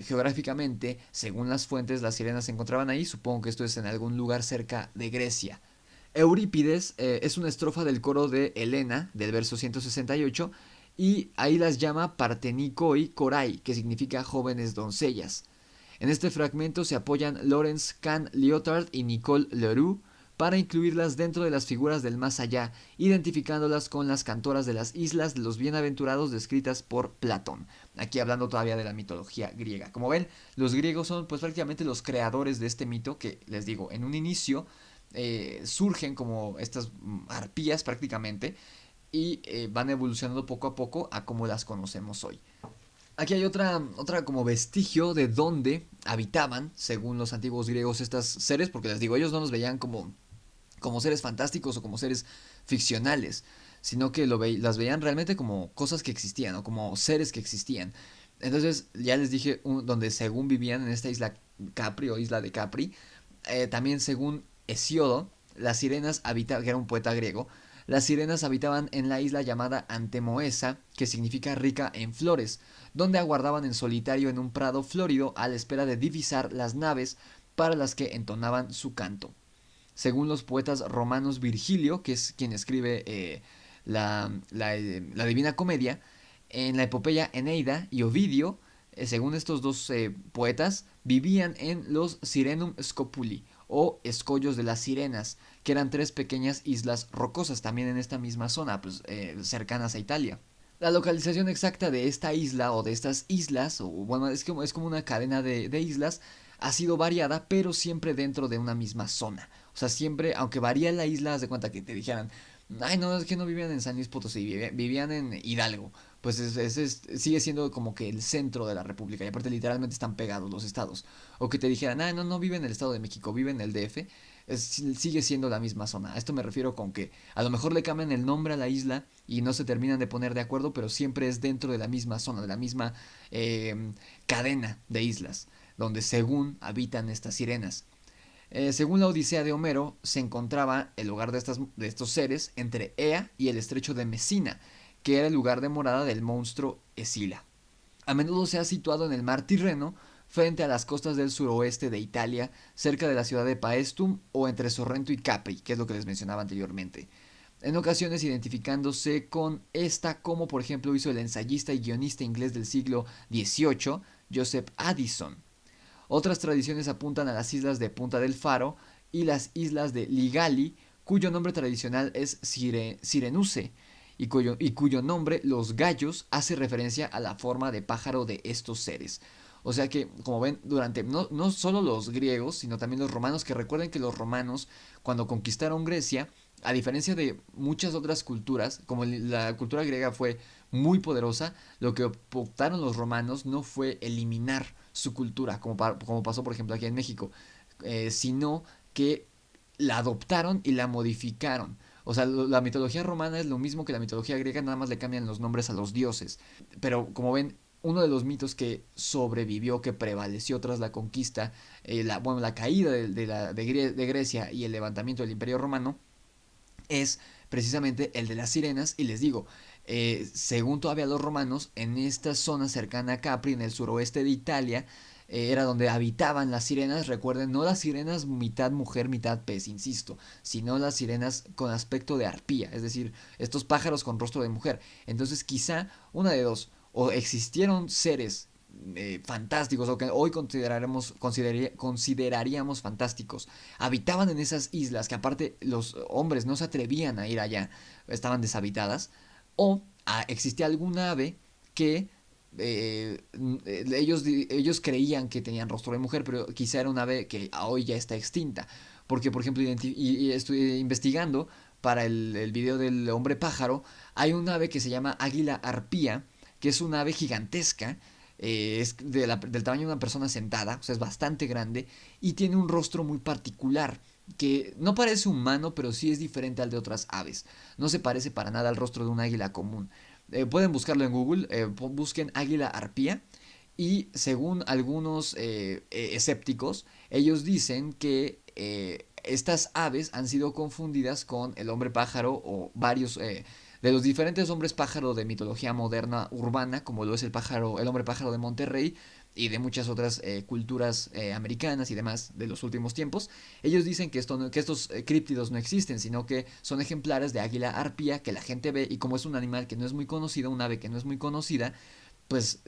geográficamente, según las fuentes, las sirenas se encontraban ahí, supongo que esto es en algún lugar cerca de Grecia. Eurípides es una estrofa del coro de Helena, del verso 168, y ahí las llama Partenikoi Korai, que significa jóvenes doncellas. En este fragmento se apoyan Lawrence Kahn Lyotard y Nicole Leroux para incluirlas dentro de las figuras del más allá, identificándolas con las cantoras de las islas de los bienaventurados descritas por Platón. Aquí hablando todavía de la mitología griega. Como ven, los griegos son pues prácticamente los creadores de este mito que, les digo, en un inicio surgen como estas arpías prácticamente y van evolucionando poco a poco a como las conocemos hoy. Aquí hay otra como vestigio de dónde habitaban, según los antiguos griegos, estas seres, porque les digo, ellos no los veían como seres fantásticos o como seres ficcionales, sino que las veían realmente como cosas que existían o como seres que existían. Entonces, ya les dije donde según vivían en esta isla Capri o isla de Capri, también según Hesiodo, las sirenas habitaban, que era un poeta griego, las sirenas habitaban en la isla llamada Antemoesa, que significa rica en flores, donde aguardaban en solitario en un prado florido a la espera de divisar las naves para las que entonaban su canto. Según los poetas romanos, Virgilio, que es quien escribe la Divina Comedia, en la epopeya Eneida y Ovidio, según estos dos poetas, vivían en los Sirenum Scopuli, o escollos de las sirenas, que eran tres pequeñas islas rocosas, también en esta misma zona, pues, cercanas a Italia. La localización exacta de esta isla o de estas islas, o bueno, es como una cadena de islas, ha sido variada, pero siempre dentro de una misma zona. O sea, siempre, aunque varía la isla, haz de cuenta que te dijeran, ay, no, es que no vivían en San Luis Potosí, vivían en Hidalgo. Pues sigue siendo como que el centro de la República, y aparte literalmente están pegados los estados. O que te dijeran, ah, no, no vive en el Estado de México, vive en el DF, sigue siendo la misma zona. A esto me refiero con que a lo mejor le cambian el nombre a la isla y no se terminan de poner de acuerdo, pero siempre es dentro de la misma zona, de la misma cadena de islas, donde según habitan estas sirenas. Según la Odisea de Homero, se encontraba el hogar de estos seres entre Ea y el estrecho de Mesina, que era el lugar de morada del monstruo Escila. A menudo se ha situado en el mar Tirreno, frente a las costas del suroeste de Italia, cerca de la ciudad de Paestum o entre Sorrento y Capri, que es lo que les mencionaba anteriormente. En ocasiones identificándose con esta, como por ejemplo hizo el ensayista y guionista inglés del siglo XVIII, Joseph Addison. Otras tradiciones apuntan a las islas de Punta del Faro y las islas de Ligali, cuyo nombre tradicional es Sirenuse, y cuyo nombre, los gallos, hace referencia a la forma de pájaro de estos seres. O sea que, como ven, durante no solo los griegos, sino también los romanos, que recuerden que los romanos, cuando conquistaron Grecia, a diferencia de muchas otras culturas, como la cultura griega fue muy poderosa, lo que optaron los romanos no fue eliminar su cultura, como pasó por ejemplo aquí en México, sino que la adoptaron y la modificaron. O sea, la mitología romana es lo mismo que la mitología griega, nada más le cambian los nombres a los dioses. Pero como ven, uno de los mitos que sobrevivió, que prevaleció tras la conquista, la caída de Grecia y el levantamiento del Imperio Romano, es precisamente el de las sirenas. Y les digo, según todavía los romanos, en esta zona cercana a Capri, en el suroeste de Italia, era donde habitaban las sirenas. Recuerden, no las sirenas mitad mujer, mitad pez, insisto, sino las sirenas con aspecto de arpía, es decir, estos pájaros con rostro de mujer. Entonces quizá una de dos, o existieron seres fantásticos, o que hoy consideraríamos fantásticos, habitaban en esas islas que aparte los hombres no se atrevían a ir allá, estaban deshabitadas, o existía alguna ave que ellos creían que tenían rostro de mujer, pero quizá era un ave que hoy ya está extinta. Porque, por ejemplo, y estoy investigando para el video del hombre pájaro, hay un ave que se llama águila arpía, que es una ave gigantesca, es del tamaño de una persona sentada, o sea, es bastante grande, y tiene un rostro muy particular, que no parece humano, pero sí es diferente al de otras aves. No se parece para nada al rostro de un águila común. Pueden buscarlo en Google, busquen águila arpía. Y según algunos escépticos, ellos dicen que estas aves han sido confundidas con el hombre pájaro o varios de los diferentes hombres pájaro de mitología moderna urbana, como lo es el hombre pájaro de Monterrey y de muchas otras culturas americanas y demás de los últimos tiempos. Ellos dicen que, que estos críptidos no existen, sino que son ejemplares de águila arpía que la gente ve, y como es un animal que no es muy conocido, un ave que no es muy conocida, pues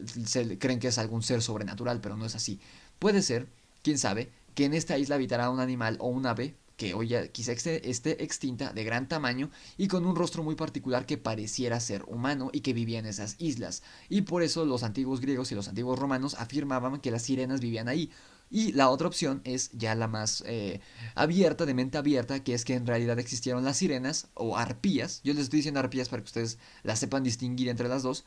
creen que es algún ser sobrenatural, pero no es así. Puede ser, quién sabe, que en esta isla habitará un animal o un ave que hoy ya quizá esté extinta, de gran tamaño y con un rostro muy particular que pareciera ser humano y que vivía en esas islas. Y por eso los antiguos griegos y los antiguos romanos afirmaban que las sirenas vivían ahí. Y la otra opción es ya la más abierta, de mente abierta, que es que en realidad existieron las sirenas o arpías. Yo les estoy diciendo arpías para que ustedes las sepan distinguir entre las dos.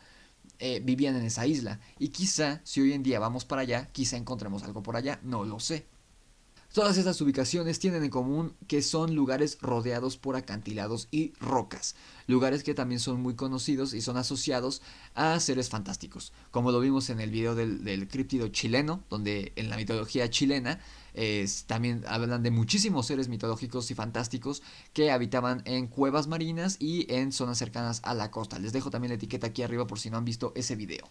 Vivían en esa isla. Y quizá, si hoy en día vamos para allá, quizá encontremos algo por allá, no lo sé. Todas estas ubicaciones tienen en común que son lugares rodeados por acantilados y rocas, lugares que también son muy conocidos y son asociados a seres fantásticos, como lo vimos en el video del críptido chileno, donde en la mitología chilena también hablan de muchísimos seres mitológicos y fantásticos que habitaban en cuevas marinas y en zonas cercanas a la costa. Les dejo también la etiqueta aquí arriba por si no han visto ese video.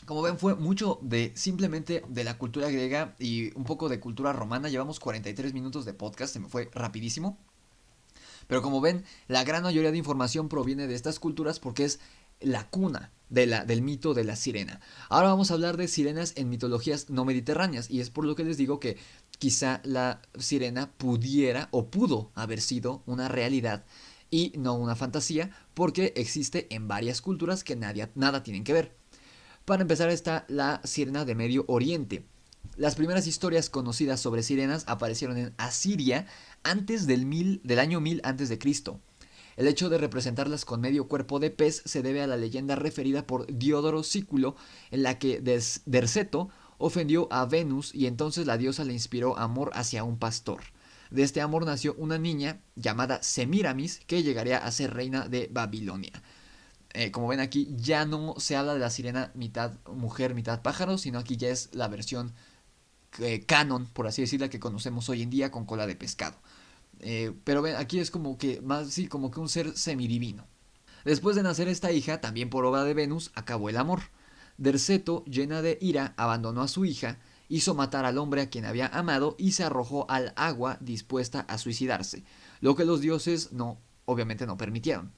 Como ven, fue mucho de simplemente de la cultura griega y un poco de cultura romana. Llevamos 43 minutos de podcast, se me fue rapidísimo. Pero como ven, la gran mayoría de información proviene de estas culturas porque es la cuna del mito de la sirena. Ahora vamos a hablar de sirenas en mitologías no mediterráneas, y es por lo que les digo que quizá la sirena pudiera o pudo haber sido una realidad y no una fantasía, porque existe en varias culturas que nada tienen que ver. Para empezar está la sirena de Medio Oriente. Las primeras historias conocidas sobre sirenas aparecieron en Asiria antes del año 1000 a.C. El hecho de representarlas con medio cuerpo de pez se debe a la leyenda referida por Diodoro Sículo, en la que Derceto ofendió a Venus y entonces la diosa le inspiró amor hacia un pastor. De este amor nació una niña llamada Semíramis, que llegaría a ser reina de Babilonia. Como ven aquí, ya no se habla de la sirena mitad mujer, mitad pájaro, sino aquí ya es la versión canon, por así decirla, que conocemos hoy en día con cola de pescado. Pero ven, aquí es como que más, sí, como que un ser semidivino. Después de nacer esta hija, también por obra de Venus, acabó el amor. Derceto, llena de ira, abandonó a su hija, hizo matar al hombre a quien había amado y se arrojó al agua dispuesta a suicidarse, lo que los dioses obviamente no permitieron.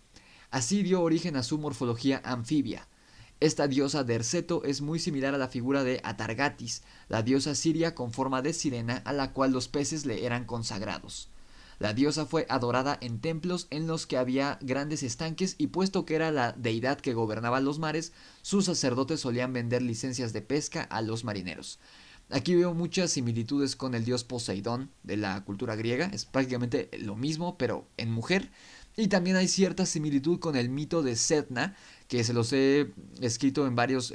Así dio origen a su morfología anfibia. Esta diosa Derceto es muy similar a la figura de Atargatis, la diosa siria con forma de sirena a la cual los peces le eran consagrados. La diosa fue adorada en templos en los que había grandes estanques, y puesto que era la deidad que gobernaba los mares, sus sacerdotes solían vender licencias de pesca a los marineros. Aquí veo muchas similitudes con el dios Poseidón de la cultura griega, es prácticamente lo mismo pero en mujer. Y también hay cierta similitud con el mito de Setna, que se los he escrito en varios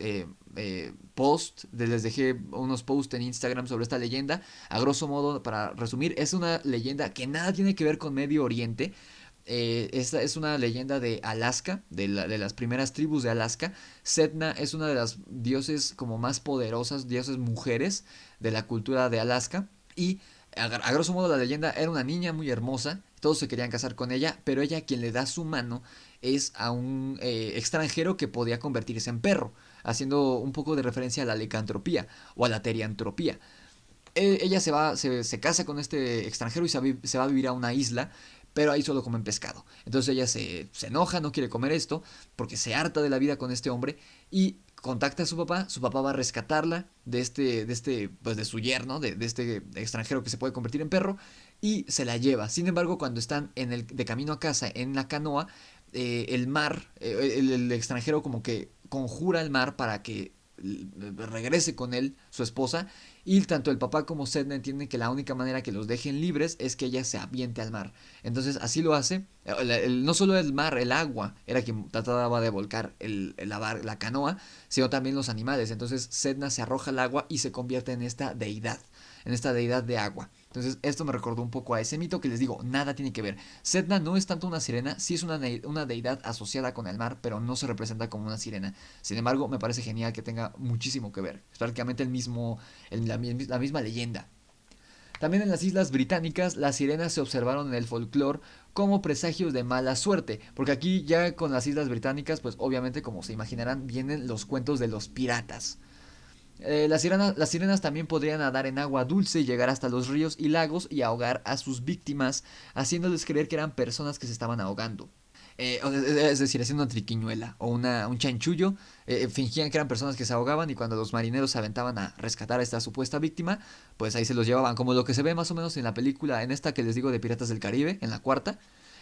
posts. Les dejé unos posts en Instagram sobre esta leyenda. A grosso modo, para resumir, es una leyenda que nada tiene que ver con Medio Oriente. Esta es una leyenda de Alaska, de las primeras tribus de Alaska. Setna es una de las dioses como más poderosas, dioses mujeres de la cultura de Alaska. Y a grosso modo la leyenda era una niña muy hermosa, todos se querían casar con ella, pero ella quien le da su mano es a un extranjero que podía convertirse en perro, haciendo un poco de referencia a la licantropía o a la teriantropía. Ella se casa con este extranjero y se va a vivir a una isla, pero ahí solo comen pescado. Entonces ella se enoja, no quiere comer esto, porque se harta de la vida con este hombre, y contacta a su papá va a rescatarla pues de su yerno, de este extranjero que se puede convertir en perro, y se la lleva. Sin embargo, cuando están de camino a casa en la canoa, el mar, el extranjero como que conjura el mar para que regrese con él, su esposa, y tanto el papá como Sedna entienden que la única manera que los dejen libres es que ella se aviente al mar. Entonces así lo hace. No solo el mar, el agua era quien trataba de volcar la canoa, sino también los animales. Entonces Sedna se arroja al agua y se convierte en esta deidad de agua. Entonces esto me recordó un poco a ese mito que les digo, nada tiene que ver. Sedna no es tanto una sirena, sí es una deidad asociada con el mar, pero no se representa como una sirena. Sin embargo, me parece genial que tenga muchísimo que ver. Es prácticamente la misma leyenda. También en las Islas Británicas, las sirenas se observaron en el folclore como presagios de mala suerte, porque aquí ya con las Islas Británicas, pues obviamente como se imaginarán, vienen los cuentos de los piratas. Las sirenas también podrían nadar en agua dulce y llegar hasta los ríos y lagos y ahogar a sus víctimas, haciéndoles creer que eran personas que se estaban ahogando. Es decir, haciendo una triquiñuela o un chanchullo, fingían que eran personas que se ahogaban y cuando los marineros se aventaban a rescatar a esta supuesta víctima, pues ahí se los llevaban, como lo que se ve más o menos en la película, en esta que les digo de Piratas del Caribe, en la cuarta,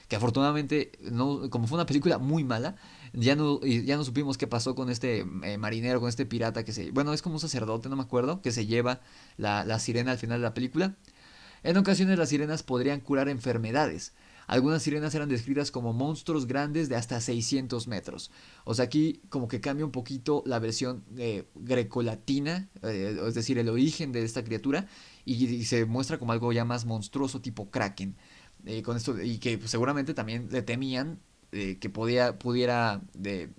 que afortunadamente, no, como fue una película muy mala, ya no supimos qué pasó con este marinero, con este pirata bueno, es como un sacerdote, no me acuerdo, que se lleva la sirena al final de la película. En ocasiones las sirenas podrían curar enfermedades. Algunas sirenas eran descritas como monstruos grandes de hasta 600 metros. O sea, aquí como que cambia un poquito la versión grecolatina, es decir, el origen de esta criatura, y se muestra como algo ya más monstruoso tipo kraken. Con esto, y que pues, seguramente también le temían que pudiera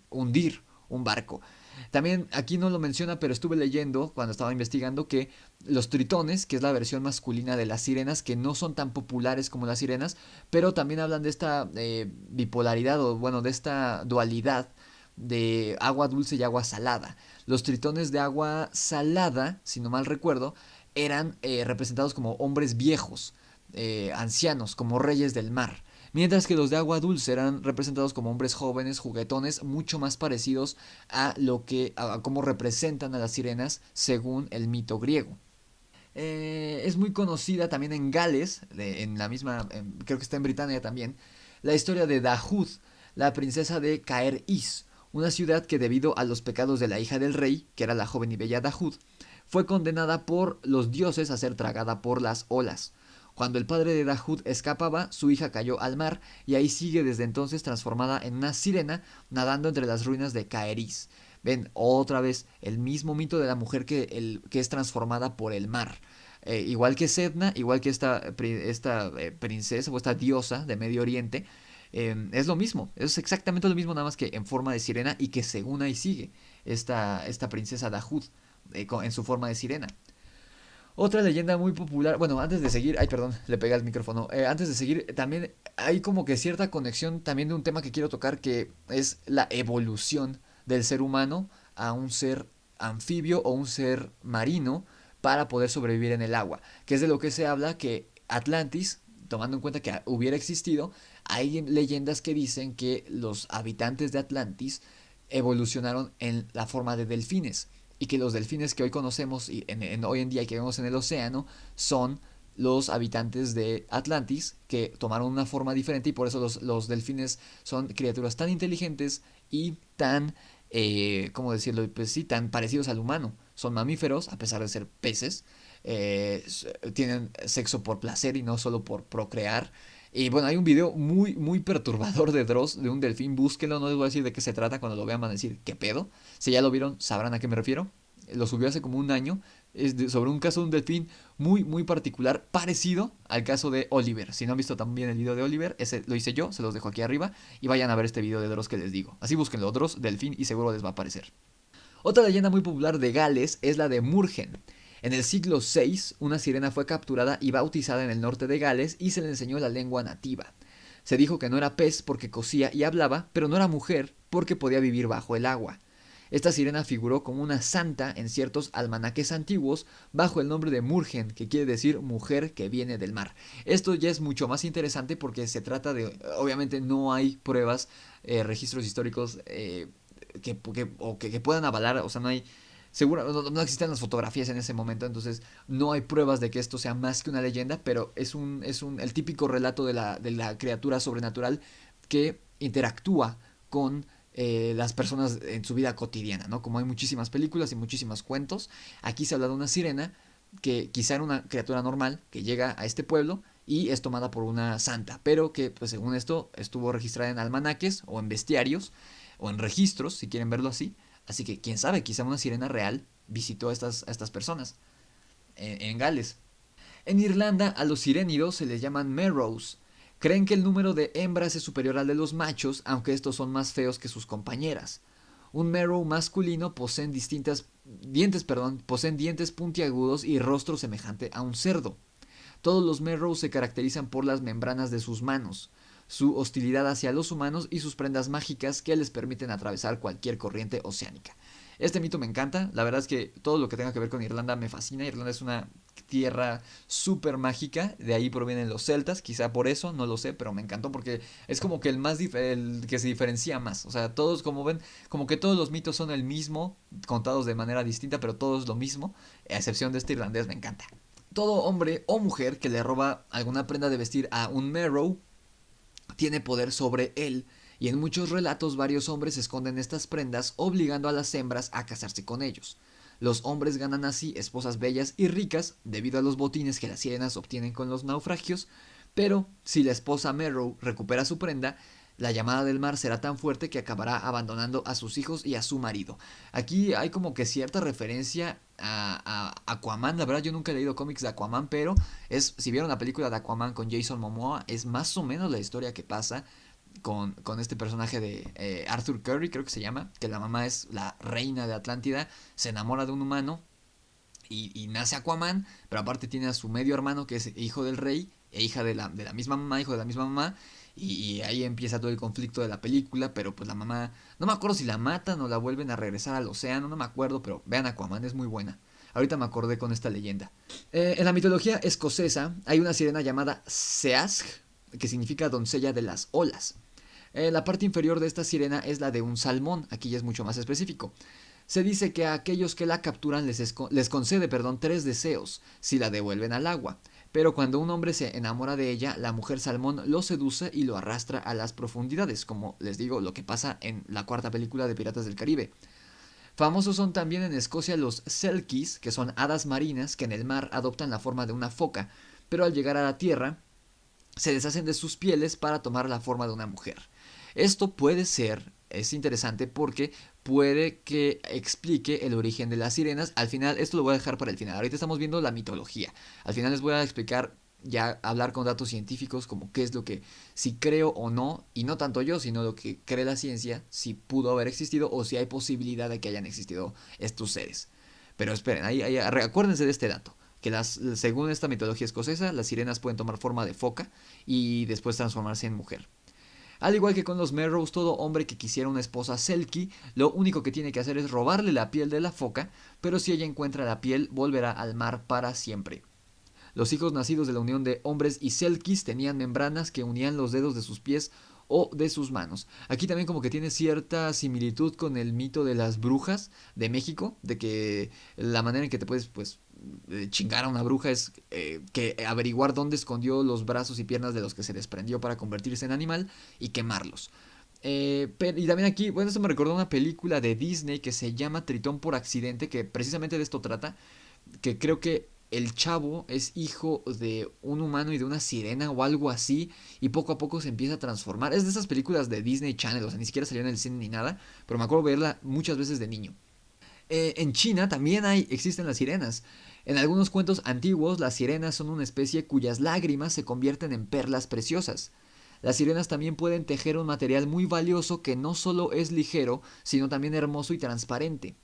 hundir un barco. También aquí no lo menciona, pero estuve leyendo cuando estaba investigando que los tritones, que es la versión masculina de las sirenas, que no son tan populares como las sirenas, pero también hablan de esta bipolaridad o bueno, de esta dualidad de agua dulce y agua salada. Los tritones de agua salada, si no mal recuerdo, eran representados como hombres viejos, ancianos, como reyes del mar. Mientras que los de agua dulce eran representados como hombres jóvenes, juguetones, mucho más parecidos a cómo representan a las sirenas según el mito griego. Es muy conocida también en Gales, en la misma, creo que está en Britania también, la historia de Dahud, la princesa de Caer Is, una ciudad que debido a los pecados de la hija del rey, que era la joven y bella Dahud, fue condenada por los dioses a ser tragada por las olas. Cuando el padre de Dahud escapaba, su hija cayó al mar y ahí sigue desde entonces transformada en una sirena nadando entre las ruinas de Caeris. Ven, otra vez, el mismo mito de la mujer que es transformada por el mar. Igual que Sedna, igual que esta princesa o esta diosa de Medio Oriente, es lo mismo, es exactamente lo mismo, nada más que en forma de sirena y que según ahí sigue esta princesa Dahud en su forma de sirena. Otra leyenda muy popular, bueno, antes de seguir, ay perdón, le pegué al micrófono, antes de seguir, también hay como que cierta conexión también de un tema que quiero tocar que es la evolución del ser humano a un ser anfibio o un ser marino para poder sobrevivir en el agua, que es de lo que se habla que Atlantis, tomando en cuenta que hubiera existido, hay leyendas que dicen que los habitantes de Atlantis evolucionaron en la forma de delfines y que los delfines que hoy conocemos y hoy en día que vemos en el océano son los habitantes de Atlantis que tomaron una forma diferente y por eso los delfines son criaturas tan inteligentes y tan, ¿cómo decirlo? Pues sí, tan parecidos al humano. Son mamíferos a pesar de ser peces. Tienen sexo por placer y no solo por procrear. Y bueno, hay un video muy, muy perturbador de Dross, de un delfín. Búsquenlo, no les voy a decir de qué se trata. Cuando lo vean van a decir, ¿qué pedo? Si ya lo vieron, sabrán a qué me refiero. Lo subió hace como un año. Sobre un caso de un delfín muy, muy particular, parecido al caso de Oliver. Si no han visto también el video de Oliver, ese lo hice yo, se los dejo aquí arriba. Y vayan a ver este video de Dross que les digo. Así búsquenlo, Dross, delfín, y seguro les va a aparecer. Otra leyenda muy popular de Gales es la de Murgen. En el siglo VI, una sirena fue capturada y bautizada en el norte de Gales y se le enseñó la lengua nativa. Se dijo que no era pez porque cosía y hablaba, pero no era mujer porque podía vivir bajo el agua. Esta sirena figuró como una santa en ciertos almanaques antiguos bajo el nombre de Murgen, que quiere decir mujer que viene del mar. Esto ya es mucho más interesante porque se trata de, obviamente no hay pruebas, registros históricos que puedan avalar, o sea, no hay... Seguro, no existen las fotografías en ese momento, entonces no hay pruebas de que esto sea más que una leyenda, pero el típico relato de la criatura sobrenatural que interactúa con las personas en su vida cotidiana, ¿no? Como hay muchísimas películas y muchísimos cuentos, aquí se habla de una sirena que quizá era una criatura normal que llega a este pueblo y es tomada por una santa, pero que pues según esto estuvo registrada en almanaques o en bestiarios o en registros, si quieren verlo así. Así que quién sabe, quizá una sirena real visitó a estas personas en Gales. En Irlanda a los sirénidos se les llaman merrows. Creen que el número de hembras es superior al de los machos, aunque estos son más feos que sus compañeras. Un merrow masculino poseen dientes puntiagudos y rostro semejante a un cerdo. Todos los merrows se caracterizan por las membranas de sus manos, su hostilidad hacia los humanos y sus prendas mágicas que les permiten atravesar cualquier corriente oceánica. Este mito me encanta, la verdad es que todo lo que tenga que ver con Irlanda me fascina. Irlanda es una tierra súper mágica, de ahí provienen los celtas, quizá por eso, no lo sé, pero me encantó porque es como que el que se diferencia más. O sea, todos como ven, como que todos los mitos son el mismo, contados de manera distinta, pero todos lo mismo, a excepción de este irlandés, me encanta. Todo hombre o mujer que le roba alguna prenda de vestir a un merrow tiene poder sobre él, y en muchos relatos varios hombres esconden estas prendas obligando a las hembras a casarse con ellos. Los hombres ganan así esposas bellas y ricas debido a los botines que las sirenas obtienen con los naufragios, pero si la esposa Merrow recupera su prenda, la llamada del mar será tan fuerte que acabará abandonando a sus hijos y a su marido. Aquí hay como que cierta referencia a Aquaman. La verdad yo nunca he leído cómics de Aquaman, pero si vieron la película de Aquaman con Jason Momoa, es más o menos la historia que pasa con este personaje de Arthur Curry, creo que se llama, que la mamá es la reina de Atlántida, se enamora de un humano y nace Aquaman, pero aparte tiene a su medio hermano que es hijo del rey e hija de la misma mamá, hijo de la misma mamá, y ahí empieza todo el conflicto de la película, pero pues la mamá, no me acuerdo si la matan o la vuelven a regresar al océano, no me acuerdo, pero vean Aquaman, es muy buena. Ahorita me acordé con esta leyenda. En la mitología escocesa hay una sirena llamada Seask, que significa doncella de las olas. La parte inferior de esta sirena es la de un salmón, aquí ya es mucho más específico. Se dice que a aquellos que la capturan les concede tres deseos si la devuelven al agua. Pero cuando un hombre se enamora de ella, la mujer salmón lo seduce y lo arrastra a las profundidades, como les digo, lo que pasa en la cuarta película de Piratas del Caribe. Famosos son también en Escocia los selkies, que son hadas marinas que en el mar adoptan la forma de una foca, pero al llegar a la tierra se deshacen de sus pieles para tomar la forma de una mujer. Esto puede ser, es interesante porque puede que explique el origen de las sirenas. Al final, esto lo voy a dejar para el final. Ahorita estamos viendo la mitología. Al final les voy a explicar, ya hablar con datos científicos, como qué es lo que, si creo o no, y no tanto yo, sino lo que cree la ciencia, si pudo haber existido o si hay posibilidad de que hayan existido estos seres. Pero esperen, acuérdense de este dato que según esta mitología escocesa, las sirenas pueden tomar forma de foca y después transformarse en mujer. Al igual que con los Merrows, todo hombre que quisiera una esposa Selkie, lo único que tiene que hacer es robarle la piel de la foca, pero si ella encuentra la piel, volverá al mar para siempre. Los hijos nacidos de la unión de hombres y Selkies tenían membranas que unían los dedos de sus pies o de sus manos. Aquí también como que tiene cierta similitud con el mito de las brujas de México, de que la manera en que te puedes pues chingar a una bruja es que averiguar dónde escondió los brazos y piernas de los que se desprendió para convertirse en animal y quemarlos. Y también aquí, bueno, esto me recordó una película de Disney que se llama Tritón por accidente, que precisamente de esto trata, que creo que el chavo es hijo de un humano y de una sirena o algo así, y poco a poco se empieza a transformar. Es de esas películas de Disney Channel, o sea, ni siquiera salió en el cine ni nada, pero me acuerdo verla muchas veces de niño. En China también existen las sirenas. En algunos cuentos antiguos, las sirenas son una especie cuyas lágrimas se convierten en perlas preciosas. Las sirenas también pueden tejer un material muy valioso que no solo es ligero, sino también hermoso y transparente.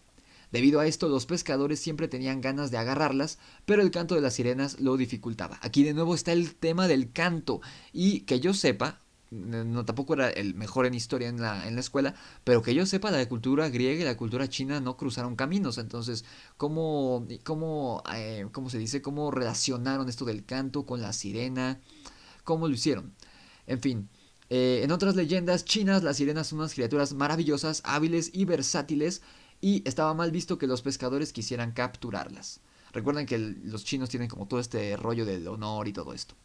Debido a esto, los pescadores siempre tenían ganas de agarrarlas, pero el canto de las sirenas lo dificultaba. Aquí de nuevo está el tema del canto, y que yo sepa, no tampoco era el mejor en historia en la escuela, pero que yo sepa, la cultura griega y la cultura china no cruzaron caminos. Entonces, ¿cómo se dice? ¿Cómo relacionaron esto del canto con la sirena? ¿Cómo lo hicieron? En fin, En otras leyendas chinas, las sirenas son unas criaturas maravillosas, hábiles y versátiles, y estaba mal visto que los pescadores quisieran capturarlas. Recuerden que los chinos tienen como todo este rollo del honor y todo esto.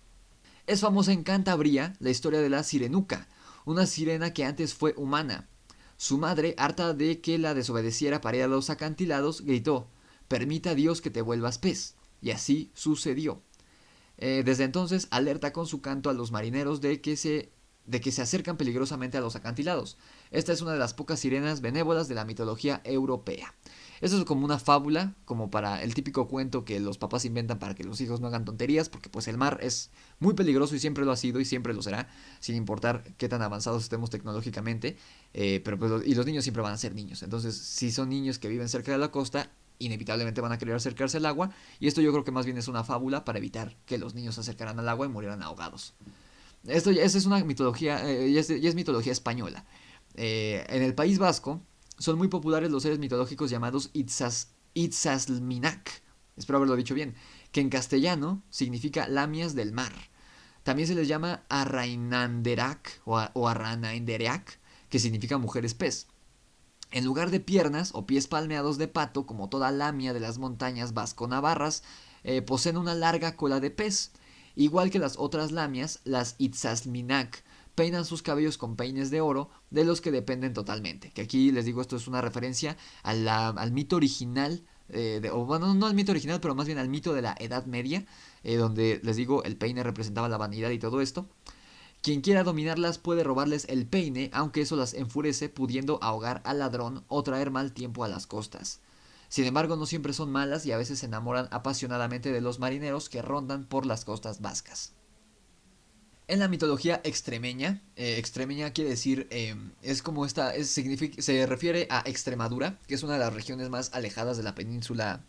Es famosa en Cantabria la historia de la sirenuca, una sirena que antes fue humana. Su madre, harta de que la desobedeciera para ir a los acantilados, gritó: «Permita Dios que te vuelvas pez». Y así sucedió. Desde entonces alerta con su canto a los marineros de que se acercan peligrosamente a los acantilados. Esta es una de las pocas sirenas benévolas de la mitología europea. Esto es como una fábula, como para el típico cuento que los papás inventan para que los hijos no hagan tonterías, porque pues el mar es muy peligroso y siempre lo ha sido y siempre lo será, sin importar qué tan avanzados estemos tecnológicamente, pero pues, y los niños siempre van a ser niños. Entonces, si son niños que viven cerca de la costa, inevitablemente van a querer acercarse al agua, y esto yo creo que más bien es una fábula para evitar que los niños se acercaran al agua y murieran ahogados. Esa es una mitología, ya es mitología española. En el País Vasco son muy populares los seres mitológicos llamados Itzazlminac, espero haberlo dicho bien, que en castellano significa lamias del mar. También se les llama Arrainanderac o Arranaindereac, que significa mujeres pez. En lugar de piernas o pies palmeados de pato, como toda lamia de las montañas vasco-navarras, poseen una larga cola de pez. Igual que las otras lamias, las Itzazlminac peinan sus cabellos con peines de oro, de los que dependen totalmente. Que aquí les digo, esto es una referencia al mito original, o bueno, no al mito original, pero más bien al mito de la Edad Media, donde les digo, el peine representaba la vanidad y todo esto. Quien quiera dominarlas puede robarles el peine, aunque eso las enfurece, pudiendo ahogar al ladrón o traer mal tiempo a las costas. Sin embargo, no siempre son malas y a veces se enamoran apasionadamente de los marineros que rondan por las costas vascas. En la mitología extremeña quiere decir, es como se refiere a Extremadura, que es una de las regiones más alejadas de la península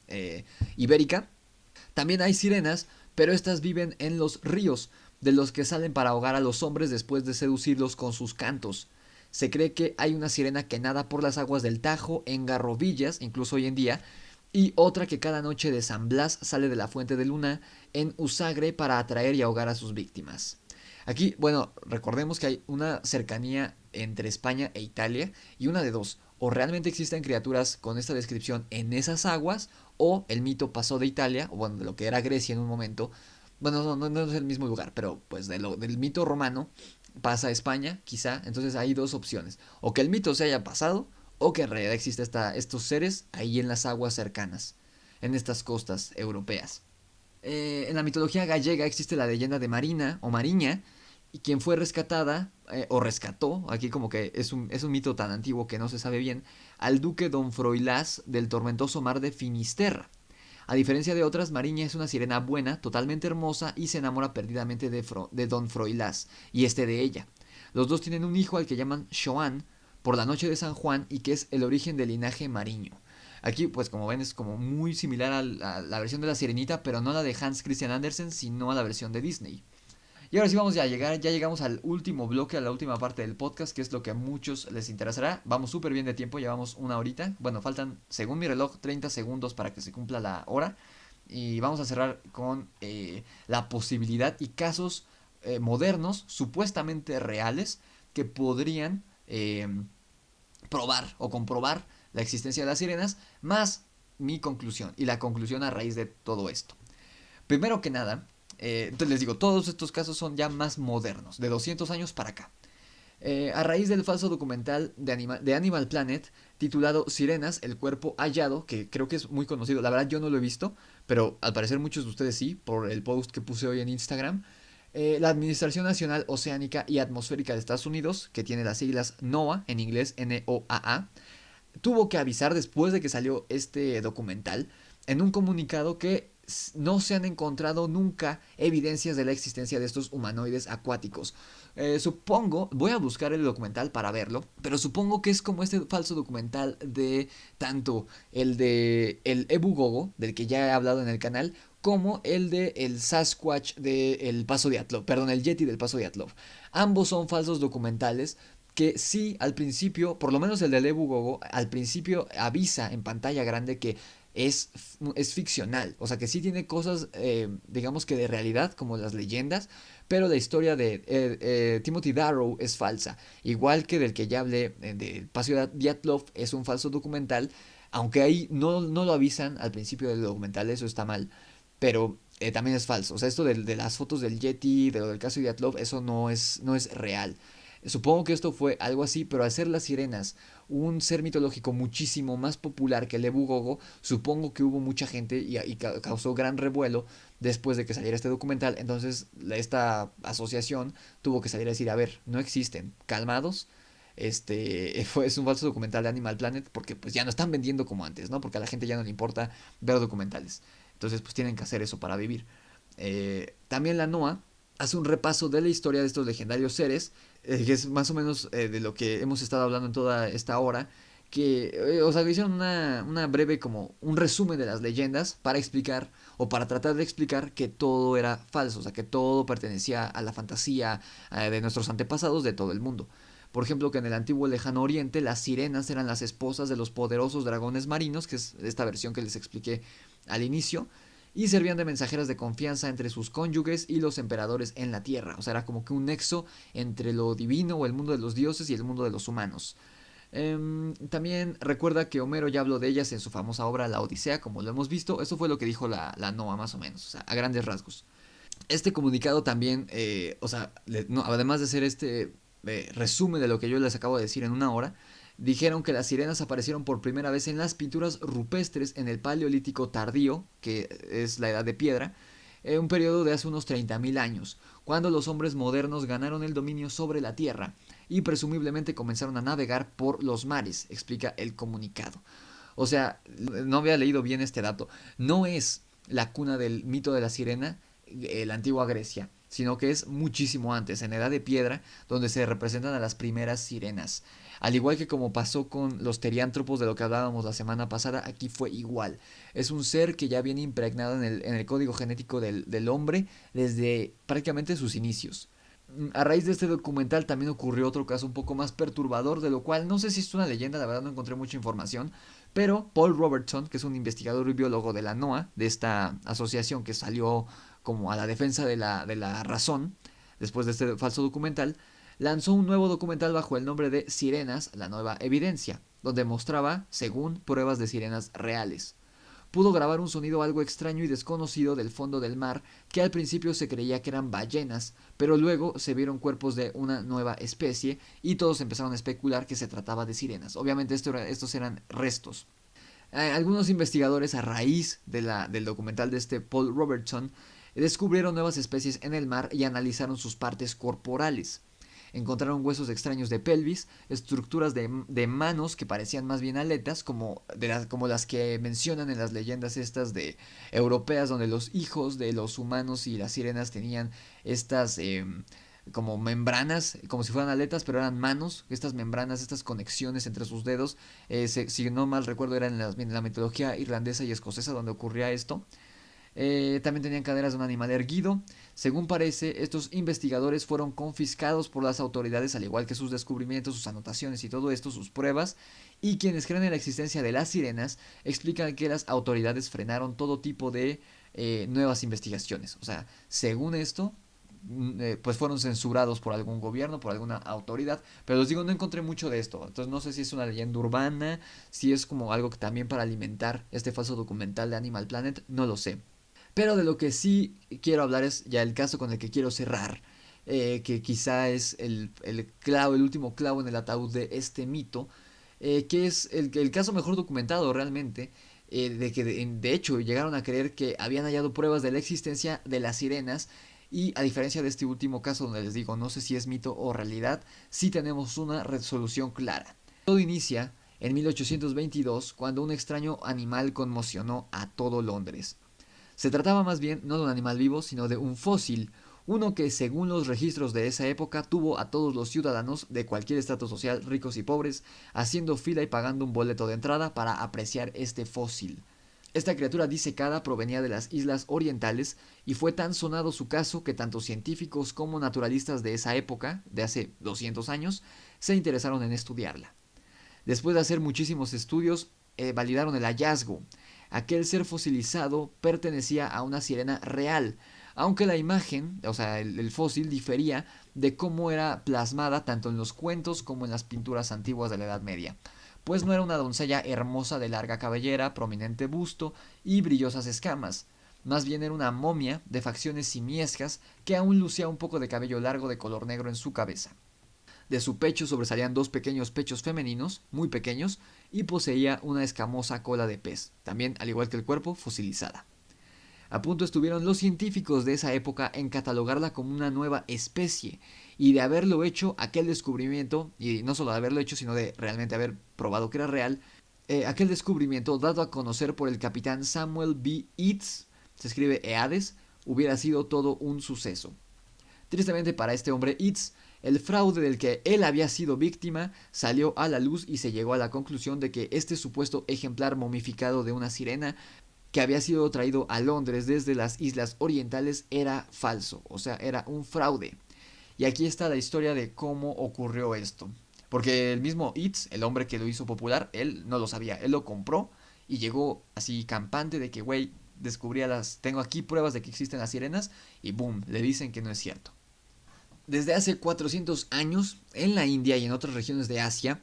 ibérica. También hay sirenas, pero estas viven en los ríos, de los que salen para ahogar a los hombres después de seducirlos con sus cantos. Se cree que hay una sirena que nada por las aguas del Tajo en Garrovillas, incluso hoy en día, y otra que cada noche de San Blas sale de la Fuente de Luna en Usagre para atraer y ahogar a sus víctimas. Aquí, bueno, recordemos que hay una cercanía entre España e Italia, y una de dos: o realmente existen criaturas con esta descripción en esas aguas, o el mito pasó de Italia, o bueno, de lo que era Grecia en un momento. Bueno, no es el mismo lugar, pero pues del mito romano pasa a España, quizá. Entonces hay dos opciones: o que el mito se haya pasado, o que en realidad existen estos seres ahí en las aguas cercanas, en estas costas europeas. En la mitología gallega existe la leyenda de Marina o Mariña, y quien fue rescatada, o rescató, aquí como que es un mito tan antiguo que no se sabe bien, al duque Don Froilás del tormentoso mar de Finisterra. A diferencia de otras, Mariña es una sirena buena, totalmente hermosa, y se enamora perdidamente de Don Froilás, y este de ella. Los dos tienen un hijo al que llaman Xoán por la noche de San Juan, y que es el origen del linaje mariño. Aquí, pues como ven, es como muy similar a la versión de la Sirenita, pero no a la de Hans Christian Andersen, sino a la versión de Disney. Y ahora sí vamos ya llegamos al último bloque, a la última parte del podcast, que es lo que a muchos les interesará. Vamos súper bien de tiempo, llevamos una horita. Bueno, faltan, según mi reloj, 30 segundos para que se cumpla la hora. Y vamos a cerrar con la posibilidad y casos modernos, supuestamente reales, que podrían probar o comprobar la existencia de las sirenas, más mi conclusión y la conclusión a raíz de todo esto. Primero que nada, entonces les digo, todos estos casos son ya más modernos, de 200 años para acá. A raíz del falso documental de Animal Planet titulado Sirenas, el cuerpo hallado, que creo que es muy conocido, la verdad yo no lo he visto, pero al parecer muchos de ustedes sí, por el post que puse hoy en Instagram. La Administración Nacional Oceánica y Atmosférica de Estados Unidos, que tiene las siglas NOAA, en inglés NOAA, tuvo que avisar después de que salió este documental en un comunicado que no se han encontrado nunca evidencias de la existencia de estos humanoides acuáticos. Supongo, voy a buscar el documental para verlo, pero supongo que es como este falso documental de tanto el de el Ebu Gogo, del que ya he hablado en el canal, como el de el Sasquatch del Paso de Atlov, perdón, el Yeti del Paso de Atlov. Ambos son falsos documentales que sí, al principio, por lo menos el de Ebu Gogo, al principio avisa en pantalla grande que es ficcional. O sea que sí tiene cosas, digamos que de realidad, como las leyendas, pero la historia de Timothy Darrow es falsa. Igual que del que ya hablé, del Paseo Dyatlov, es un falso documental, aunque ahí no lo avisan al principio del documental, eso está mal, pero también es falso. O sea, esto de las fotos del Yeti, de lo del caso Dyatlov, eso no es real. Supongo que esto fue algo así, pero al ser las sirenas un ser mitológico muchísimo más popular que el Ebu Gogo, supongo que hubo mucha gente y causó gran revuelo después de que saliera este documental. Entonces esta asociación tuvo que salir a decir, a ver, no existen, calmados. Es un falso documental de Animal Planet porque pues ya no están vendiendo como antes, ¿no? Porque a la gente ya no le importa ver documentales. Entonces pues tienen que hacer eso para vivir. También la NOAA hace un repaso de la historia de estos legendarios seres, que es más o menos de lo que hemos estado hablando en toda esta hora, que, o sea, hicieron una breve como un resumen de las leyendas para explicar o para tratar de explicar que todo era falso, o sea, que todo pertenecía a la fantasía de nuestros antepasados de todo el mundo. Por ejemplo, que en el antiguo lejano oriente las sirenas eran las esposas de los poderosos dragones marinos, que es esta versión que les expliqué al inicio, y servían de mensajeras de confianza entre sus cónyuges y los emperadores en la tierra. O sea, era como que un nexo entre lo divino o el mundo de los dioses y el mundo de los humanos. También recuerda que Homero ya habló de ellas en su famosa obra La Odisea, como lo hemos visto. Eso fue lo que dijo la NOAA más o menos, o sea, a grandes rasgos. Este comunicado también, o sea, además de ser este resumen de lo que yo les acabo de decir en una hora, dijeron que las sirenas aparecieron por primera vez en las pinturas rupestres en el Paleolítico tardío, que es la edad de piedra, un periodo de hace unos 30.000 años, cuando los hombres modernos ganaron el dominio sobre la Tierra y presumiblemente comenzaron a navegar por los mares, explica el comunicado. O sea, no había leído bien este dato. No es la cuna del mito de la sirena, la antigua Grecia, sino que es muchísimo antes, en Edad de Piedra, donde se representan a las primeras sirenas. Al igual que como pasó con los teriántropos de lo que hablábamos la semana pasada, aquí fue igual. Es un ser que ya viene impregnado en el código genético del hombre desde prácticamente sus inicios. A raíz de este documental también ocurrió otro caso un poco más perturbador, de lo cual no sé si es una leyenda, la verdad no encontré mucha información, pero Paul Robertson, que es un investigador y biólogo de la NOAA, de esta asociación que salió como a la defensa de la razón, después de este falso documental, lanzó un nuevo documental bajo el nombre de Sirenas, la nueva evidencia, donde mostraba, según, pruebas de sirenas reales. Pudo grabar un sonido algo extraño y desconocido del fondo del mar, que al principio se creía que eran ballenas, pero luego se vieron cuerpos de una nueva especie y todos empezaron a especular que se trataba de sirenas. Obviamente estos eran restos. Algunos investigadores, a raíz del documental de este Paul Robertson, descubrieron nuevas especies en el mar y analizaron sus partes corporales. Encontraron huesos extraños de pelvis, estructuras de manos que parecían más bien aletas, como las que mencionan en las leyendas estas de europeas, donde los hijos de los humanos y las sirenas tenían estas como membranas, como si fueran aletas, pero eran manos, estas membranas, estas conexiones entre sus dedos. Si no mal recuerdo, era en la mitología irlandesa y escocesa donde ocurría esto. También tenían caderas de un animal erguido. Según parece, estos investigadores fueron confiscados por las autoridades, al igual que sus descubrimientos, sus anotaciones y todo esto, sus pruebas. Y quienes creen en la existencia de las sirenas explican que las autoridades frenaron todo tipo de nuevas investigaciones. O sea, según esto, pues fueron censurados por algún gobierno, por alguna autoridad, pero les digo, no encontré mucho de esto, entonces no sé si es una leyenda urbana, si es como algo que también para alimentar este falso documental de Animal Planet, no lo sé. Pero de lo que sí quiero hablar es ya el caso con el que quiero cerrar, que quizá es el último clavo en el ataúd de este mito, que es el caso mejor documentado realmente, de que de hecho llegaron a creer que habían hallado pruebas de la existencia de las sirenas. Y a diferencia de este último caso donde les digo no sé si es mito o realidad, sí tenemos una resolución clara. Todo inicia en 1822 cuando un extraño animal conmocionó a todo Londres. Se trataba más bien no de un animal vivo, sino de un fósil, uno que según los registros de esa época tuvo a todos los ciudadanos de cualquier estrato social, ricos y pobres, haciendo fila y pagando un boleto de entrada para apreciar este fósil. Esta criatura disecada provenía de las islas orientales y fue tan sonado su caso que tanto científicos como naturalistas de esa época, de hace 200 años, se interesaron en estudiarla. Después de hacer muchísimos estudios, validaron el hallazgo. aquel ser fosilizado pertenecía a una sirena real, aunque la imagen, o sea, el fósil difería de cómo era plasmada tanto en los cuentos como en las pinturas antiguas de la Edad Media, pues no era una doncella hermosa de larga cabellera, prominente busto y brillosas escamas. Más bien era una momia de facciones simiescas que aún lucía un poco de cabello largo de color negro en su cabeza. De su pecho sobresalían dos pequeños pechos femeninos, muy pequeños, y poseía una escamosa cola de pez, también al igual que el cuerpo, fosilizada. A punto estuvieron los científicos de esa época en catalogarla como una nueva especie, y de haberlo hecho, aquel descubrimiento, y no solo de haberlo hecho, sino de realmente haber probado que era real, aquel descubrimiento dado a conocer por el capitán Samuel B. Eads, se escribe Eades, hubiera sido todo un suceso. Tristemente para este hombre Eads, el fraude del que él había sido víctima salió a la luz y se llegó a la conclusión de que este supuesto ejemplar momificado de una sirena que había sido traído a Londres desde las Islas Orientales era falso, o sea, era un fraude. Y aquí está la historia de cómo ocurrió esto. Porque el mismo Eads, el hombre que lo hizo popular, él no lo sabía, él lo compró y llegó así campante de que, güey, tengo aquí pruebas de que existen las sirenas y boom, le dicen que no es cierto. Desde hace 400 años, en la India y en otras regiones de Asia,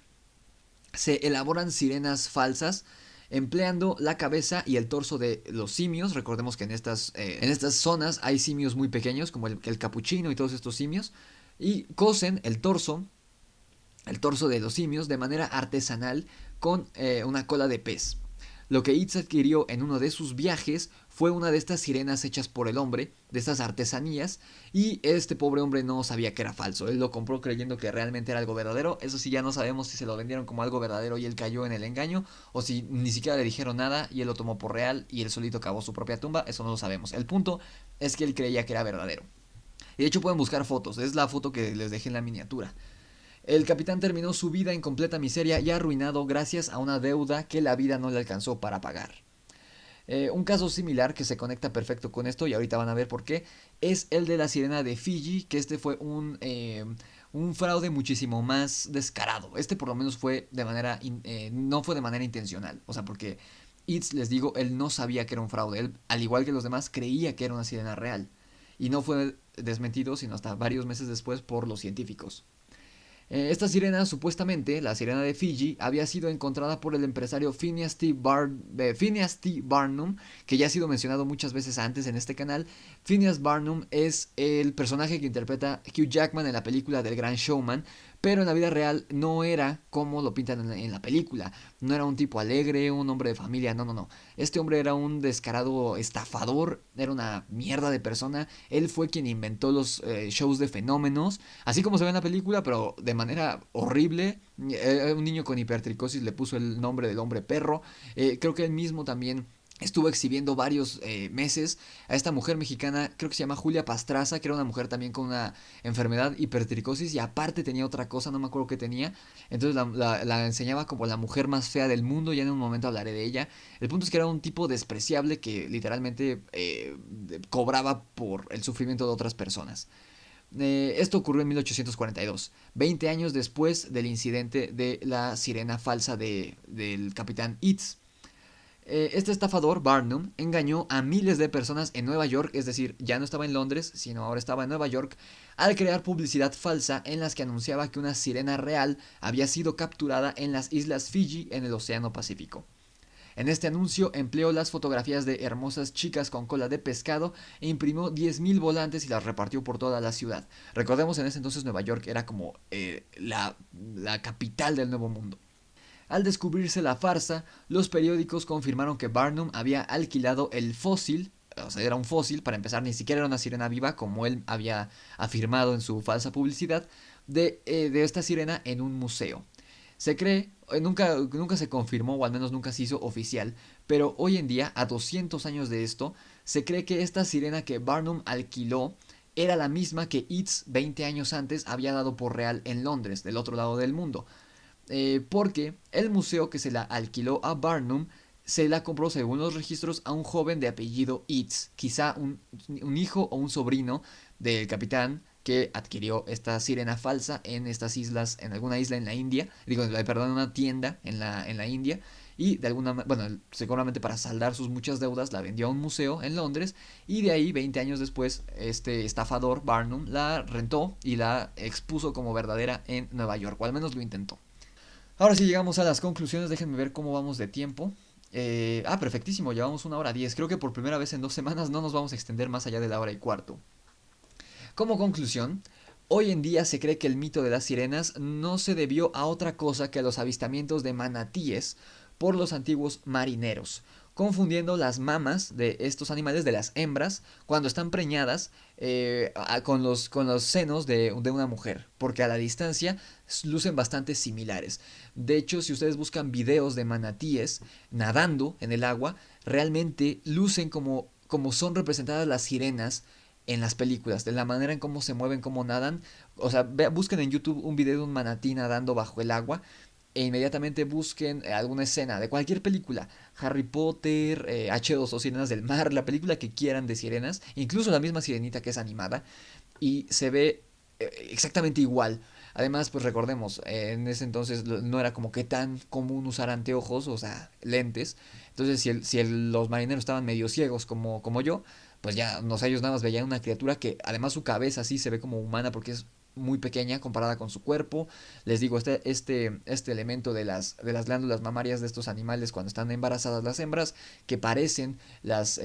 se elaboran sirenas falsas empleando la cabeza y el torso de los simios. Recordemos que en estas zonas hay simios muy pequeños, como el capuchino y todos estos simios, y cosen el torso de los simios de manera artesanal con una cola de pez. Lo que Itz adquirió en uno de sus viajes fue una de estas sirenas hechas por el hombre, de estas artesanías, y este pobre hombre no sabía que era falso. Él lo compró creyendo que realmente era algo verdadero. Eso sí, ya no sabemos si se lo vendieron como algo verdadero y él cayó en el engaño, o si ni siquiera le dijeron nada y él lo tomó por real y él solito cavó su propia tumba. Eso no lo sabemos. El punto es que él creía que era verdadero. Y de hecho pueden buscar fotos, es la foto que les dejé en la miniatura. El capitán terminó su vida en completa miseria y arruinado gracias a una deuda que la vida no le alcanzó para pagar. Un caso similar que se conecta perfecto con esto, y ahorita van a ver por qué, es el de la sirena de Fiji, que este fue un fraude muchísimo más descarado. Este por lo menos fue no fue de manera intencional, o sea, porque Itz, les digo, él no sabía que era un fraude, él, al igual que los demás, creía que era una sirena real, y no fue desmentido sino hasta varios meses después por los científicos. Esta sirena, supuestamente, la sirena de Fiji, había sido encontrada por el empresario Phineas T. Barnum, que ya ha sido mencionado muchas veces antes en este canal. Phineas Barnum es el personaje que interpreta Hugh Jackman en la película del Gran Showman, pero en la vida real no era como lo pintan en la película. No era un tipo alegre, un hombre de familia, no, no, no. Este hombre era un descarado estafador, era una mierda de persona. Él fue quien inventó los shows de fenómenos, así como se ve en la película, pero de manera horrible. Un niño con hipertricosis le puso el nombre del hombre perro. Creo que él mismo también estuvo exhibiendo varios meses a esta mujer mexicana, creo que se llama Julia Pastraza, que era una mujer también con una enfermedad, hipertricosis, y aparte tenía otra cosa, no me acuerdo qué tenía. Entonces la enseñaba como la mujer más fea del mundo, ya en un momento hablaré de ella. El punto es que era un tipo despreciable que literalmente cobraba por el sufrimiento de otras personas. Esto ocurrió en 1842, 20 años después del incidente de la sirena falsa del capitán Eads. Este estafador, Barnum, engañó a miles de personas en Nueva York, es decir, ya no estaba en Londres, sino ahora estaba en Nueva York, al crear publicidad falsa en las que anunciaba que una sirena real había sido capturada en las islas Fiji en el Océano Pacífico. En este anuncio empleó las fotografías de hermosas chicas con cola de pescado e imprimió 10.000 volantes y las repartió por toda la ciudad. Recordemos, en ese entonces Nueva York era como la capital del Nuevo Mundo. Al descubrirse la farsa, los periódicos confirmaron que Barnum había alquilado el fósil, o sea, era un fósil, para empezar, ni siquiera era una sirena viva, como él había afirmado en su falsa publicidad, de esta sirena en un museo. Se cree, nunca se confirmó, o al menos nunca se hizo oficial, pero hoy en día, a 200 años de esto, se cree que esta sirena que Barnum alquiló era la misma que Eads 20 años antes había dado por real en Londres, del otro lado del mundo. Porque el museo que se la alquiló a Barnum se la compró, según los registros, a un joven de apellido Eads, quizá un hijo o un sobrino del capitán que adquirió esta sirena falsa en estas islas, en alguna isla en la India, perdón, en una tienda en la India, y de alguna bueno, seguramente para saldar sus muchas deudas la vendió a un museo en Londres y de ahí 20 años después este estafador Barnum la rentó y la expuso como verdadera en Nueva York, o al menos lo intentó. Ahora sí llegamos a las conclusiones, déjenme ver cómo vamos de tiempo. Perfectísimo, llevamos 1 hora 10. Creo que por primera vez en 2 semanas no nos vamos a extender más allá de la hora y cuarto. Como conclusión, hoy en día se cree que el mito de las sirenas no se debió a otra cosa que a los avistamientos de manatíes por los antiguos marineros, confundiendo las mamas de estos animales, de las hembras, cuando están preñadas con los senos de una mujer, porque a la distancia lucen bastante similares. De hecho, si ustedes buscan videos de manatíes nadando en el agua, realmente lucen como son representadas las sirenas en las películas, de la manera en cómo se mueven, cómo nadan. O sea, busquen en YouTube un video de un manatí nadando bajo el agua e inmediatamente busquen alguna escena de cualquier película, Harry Potter, H2O, Sirenas del Mar, la película que quieran de sirenas, incluso la misma Sirenita que es animada, y se ve exactamente igual. Además, pues recordemos, en ese entonces no era como que tan común usar anteojos, o sea, lentes. Entonces, los marineros estaban medio ciegos como yo, pues ya, no sé, ellos nada más veían una criatura que además su cabeza sí se ve como humana porque es muy pequeña comparada con su cuerpo. Les digo, este elemento de las glándulas mamarias de estos animales cuando están embarazadas las hembras, que parecen pues,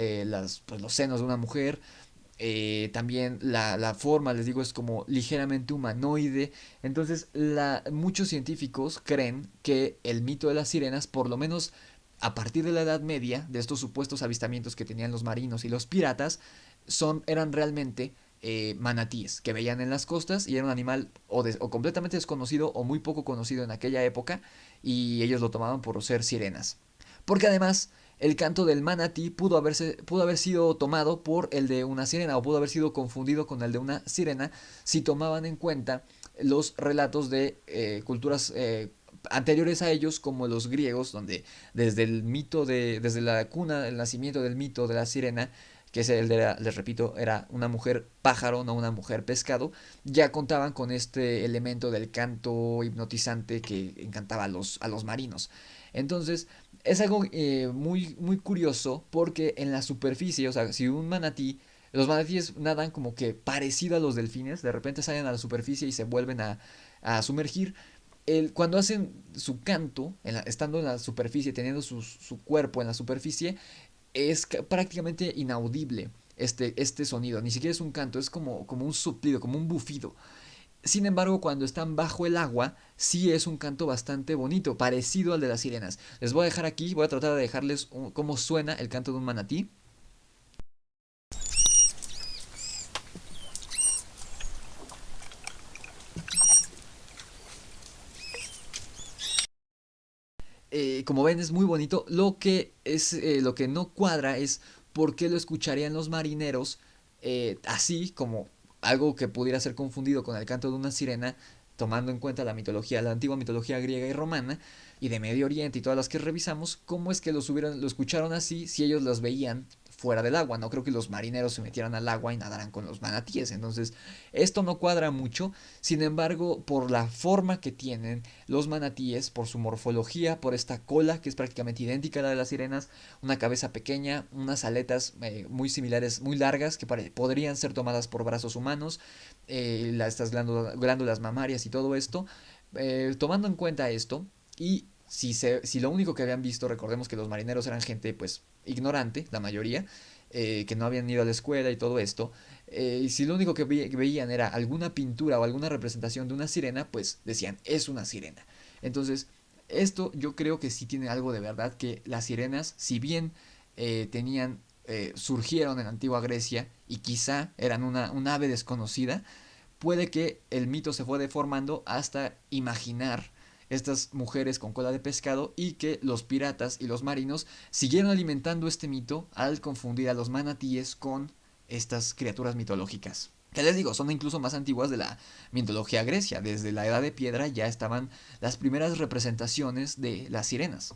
los senos de una mujer. También la forma, les digo, es como ligeramente humanoide. Entonces, muchos científicos creen que el mito de las sirenas, por lo menos a partir de la Edad Media, de estos supuestos avistamientos que tenían los marinos y los piratas, eran realmente manatíes que veían en las costas y era un animal o completamente desconocido o muy poco conocido en aquella época y ellos lo tomaban por ser sirenas. Porque además el canto del manatí pudo haber sido tomado por el de una sirena o pudo haber sido confundido con el de una sirena si tomaban en cuenta los relatos de culturas anteriores a ellos como los griegos, donde desde la cuna, el nacimiento del mito de la sirena, que es les repito, era una mujer pájaro, no una mujer pescado, ya contaban con este elemento del canto hipnotizante que encantaba a los marinos. Entonces, es algo muy curioso porque en la superficie, o sea, si un manatí, los manatíes nadan como que parecido a los delfines, de repente salen a la superficie y se vuelven a sumergir. Cuando hacen su canto, estando en la superficie, teniendo su cuerpo en la superficie, es prácticamente inaudible este sonido. Ni siquiera es un canto, es como un suplido, como un bufido. Sin embargo, cuando están bajo el agua, sí es un canto bastante bonito, parecido al de las sirenas. Les voy a dejar aquí, voy a tratar de dejarles cómo suena el canto de un manatí. Como ven, es muy bonito. Lo que no cuadra es por qué lo escucharían los marineros así como algo que pudiera ser confundido con el canto de una sirena, tomando en cuenta la antigua mitología griega y romana y de Medio Oriente y todas las que revisamos. ¿Cómo es que lo escucharon así si ellos los veían fuera del agua? No creo que los marineros se metieran al agua y nadaran con los manatíes. Entonces, esto no cuadra mucho. Sin embargo, por la forma que tienen los manatíes, por su morfología, por esta cola que es prácticamente idéntica a la de las sirenas, una cabeza pequeña, unas aletas muy similares, muy largas, que podrían ser tomadas por brazos humanos, estas glándulas mamarias y todo esto. Tomando en cuenta esto, y si lo único que habían visto, recordemos que los marineros eran gente pues ignorante, la mayoría, que no habían ido a la escuela y todo esto, y si lo único que veían era alguna pintura o alguna representación de una sirena, pues decían, es una sirena. Entonces, esto yo creo que sí tiene algo de verdad, que las sirenas, si bien surgieron en la antigua Grecia y quizá eran un ave desconocida, puede que el mito se fue deformando hasta imaginar estas mujeres con cola de pescado y que los piratas y los marinos siguieron alimentando este mito al confundir a los manatíes con estas criaturas mitológicas. Que les digo, son incluso más antiguas de la mitología grecia. Desde la Edad de Piedra ya estaban las primeras representaciones de las sirenas.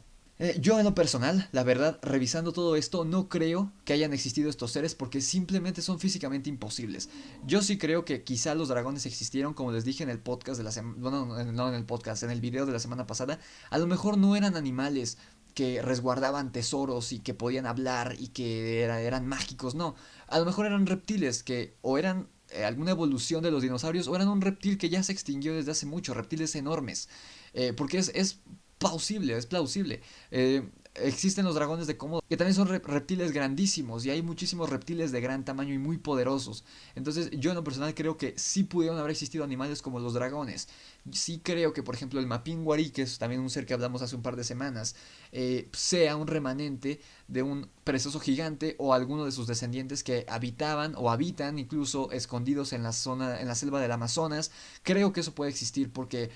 Yo en lo personal, la verdad, revisando todo esto, no creo que hayan existido estos seres porque simplemente son físicamente imposibles. Yo sí creo que quizá los dragones existieron, como les dije en el podcast de la semana, bueno, no en el podcast, en el video de la semana pasada, a lo mejor no eran animales que resguardaban tesoros y que podían hablar y que eran mágicos, no. A lo mejor eran reptiles que o eran alguna evolución de los dinosaurios o eran un reptil que ya se extinguió desde hace mucho, reptiles enormes. Porque es plausible, es plausible. Existen los dragones de Komodo, que también son reptiles grandísimos, y hay muchísimos reptiles de gran tamaño y muy poderosos. Entonces yo en lo personal creo que sí pudieron haber existido animales como los dragones. Sí creo que por ejemplo el Mapinguari, que es también un ser que hablamos hace un par de semanas, sea un remanente de un perezoso gigante o alguno de sus descendientes que habitaban o habitan incluso escondidos en la zona, en la selva del Amazonas. Creo que eso puede existir porque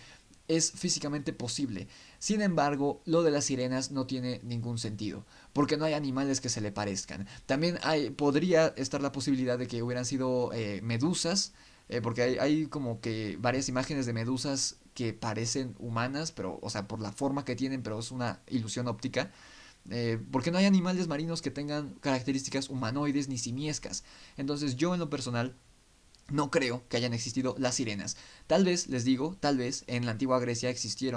es físicamente posible. Sin embargo, lo de las sirenas no tiene ningún sentido, porque no hay animales que se le parezcan. También podría estar la posibilidad de que hubieran sido medusas, porque hay como que varias imágenes de medusas que parecen humanas, pero, o sea, por la forma que tienen, pero es una ilusión óptica. Porque no hay animales marinos que tengan características humanoides ni simiescas. Entonces yo en lo personal no creo que hayan existido las sirenas. Tal vez, les digo, tal vez en la antigua Grecia existió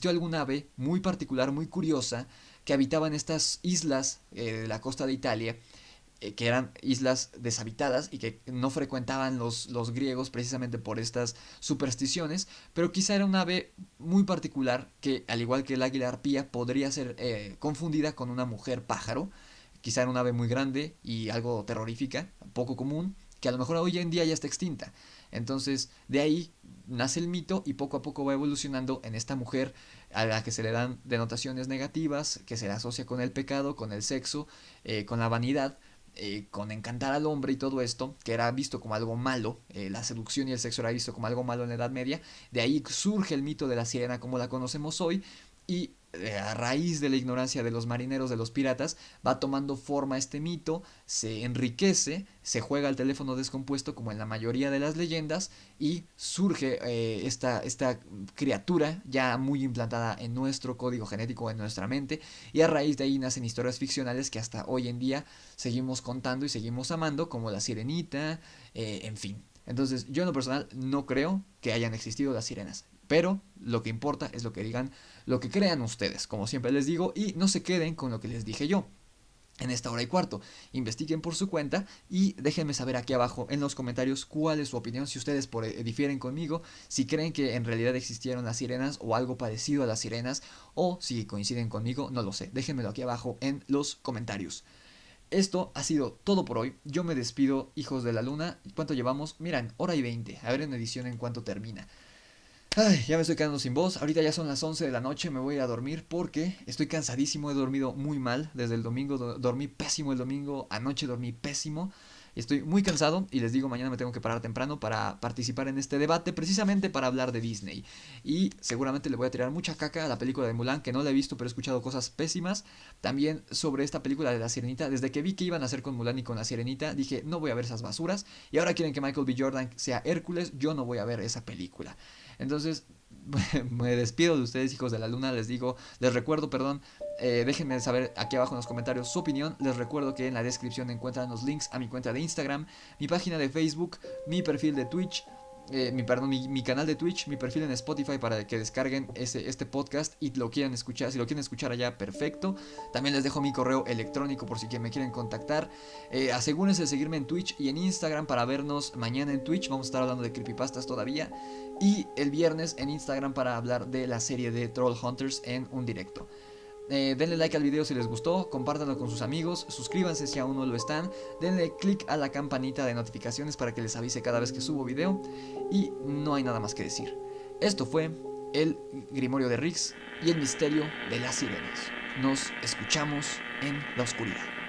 algún ave muy particular, muy curiosa, que habitaba en estas islas de la costa de Italia, que eran islas deshabitadas y que no frecuentaban los griegos precisamente por estas supersticiones, pero quizá era un ave muy particular que, al igual que el águila arpía, podría ser confundida con una mujer pájaro. Quizá era un ave muy grande y algo terrorífica, poco común, que a lo mejor hoy en día ya está extinta. Entonces, de ahí nace el mito y poco a poco va evolucionando en esta mujer a la que se le dan denotaciones negativas, que se le asocia con el pecado, con el sexo, con la vanidad, con encantar al hombre y todo esto, que era visto como algo malo, la seducción y el sexo era visto como algo malo en la Edad Media. De ahí surge el mito de la sirena como la conocemos hoy, y a raíz de la ignorancia de los marineros, de los piratas, va tomando forma este mito, se enriquece, se juega al teléfono descompuesto como en la mayoría de las leyendas, y surge esta criatura ya muy implantada en nuestro código genético, en nuestra mente, y a raíz de ahí nacen historias ficcionales que hasta hoy en día seguimos contando y seguimos amando, como la sirenita, en fin. Entonces yo en lo personal no creo que hayan existido las sirenas, pero lo que importa es lo que digan, lo que crean ustedes, como siempre les digo, y no se queden con lo que les dije yo. En esta hora y cuarto, investiguen por su cuenta y déjenme saber aquí abajo en los comentarios cuál es su opinión, si ustedes difieren conmigo, si creen que en realidad existieron las sirenas o algo parecido a las sirenas, o si coinciden conmigo, no lo sé, déjenmelo aquí abajo en los comentarios. Esto ha sido todo por hoy. Yo me despido, hijos de la luna. ¿Cuánto llevamos? Miran, hora y 20. A ver en edición en cuánto termina. Ay, ya me estoy quedando sin voz. Ahorita ya son las 11 de la noche. Me voy a ir a dormir porque estoy cansadísimo. He dormido muy mal desde el domingo. Dormí pésimo el domingo. Anoche dormí pésimo. Estoy muy cansado y les digo, mañana me tengo que parar temprano para participar en este debate, precisamente para hablar de Disney. Y seguramente le voy a tirar mucha caca a la película de Mulan, que no la he visto, pero he escuchado cosas pésimas. También sobre esta película de La Sirenita, desde que vi que iban a hacer con Mulan y con La Sirenita, dije, no voy a ver esas basuras. Y ahora quieren que Michael B. Jordan sea Hércules, yo no voy a ver esa película. Entonces, me despido de ustedes, hijos de la luna. Les recuerdo, perdón, déjenme saber aquí abajo en los comentarios su opinión. Les recuerdo que en la descripción encuentran los links a mi cuenta de Instagram, mi página de Facebook, mi perfil de Twitch, mi canal de Twitch, mi perfil en Spotify para que descarguen este podcast y lo quieran escuchar. Si lo quieren escuchar allá, perfecto. También les dejo mi correo electrónico por si me quieren contactar. Asegúrense de seguirme en Twitch y en Instagram para vernos mañana en Twitch. Vamos a estar hablando de creepypastas todavía. Y el viernes en Instagram para hablar de la serie de Trollhunters en un directo. Denle like al video si les gustó, compártanlo con sus amigos, suscríbanse si aún no lo están, denle click a la campanita de notificaciones para que les avise cada vez que subo video, y no hay nada más que decir. Esto fue el Grimorio de Rix y el misterio de las sirenas. Nos escuchamos en la oscuridad.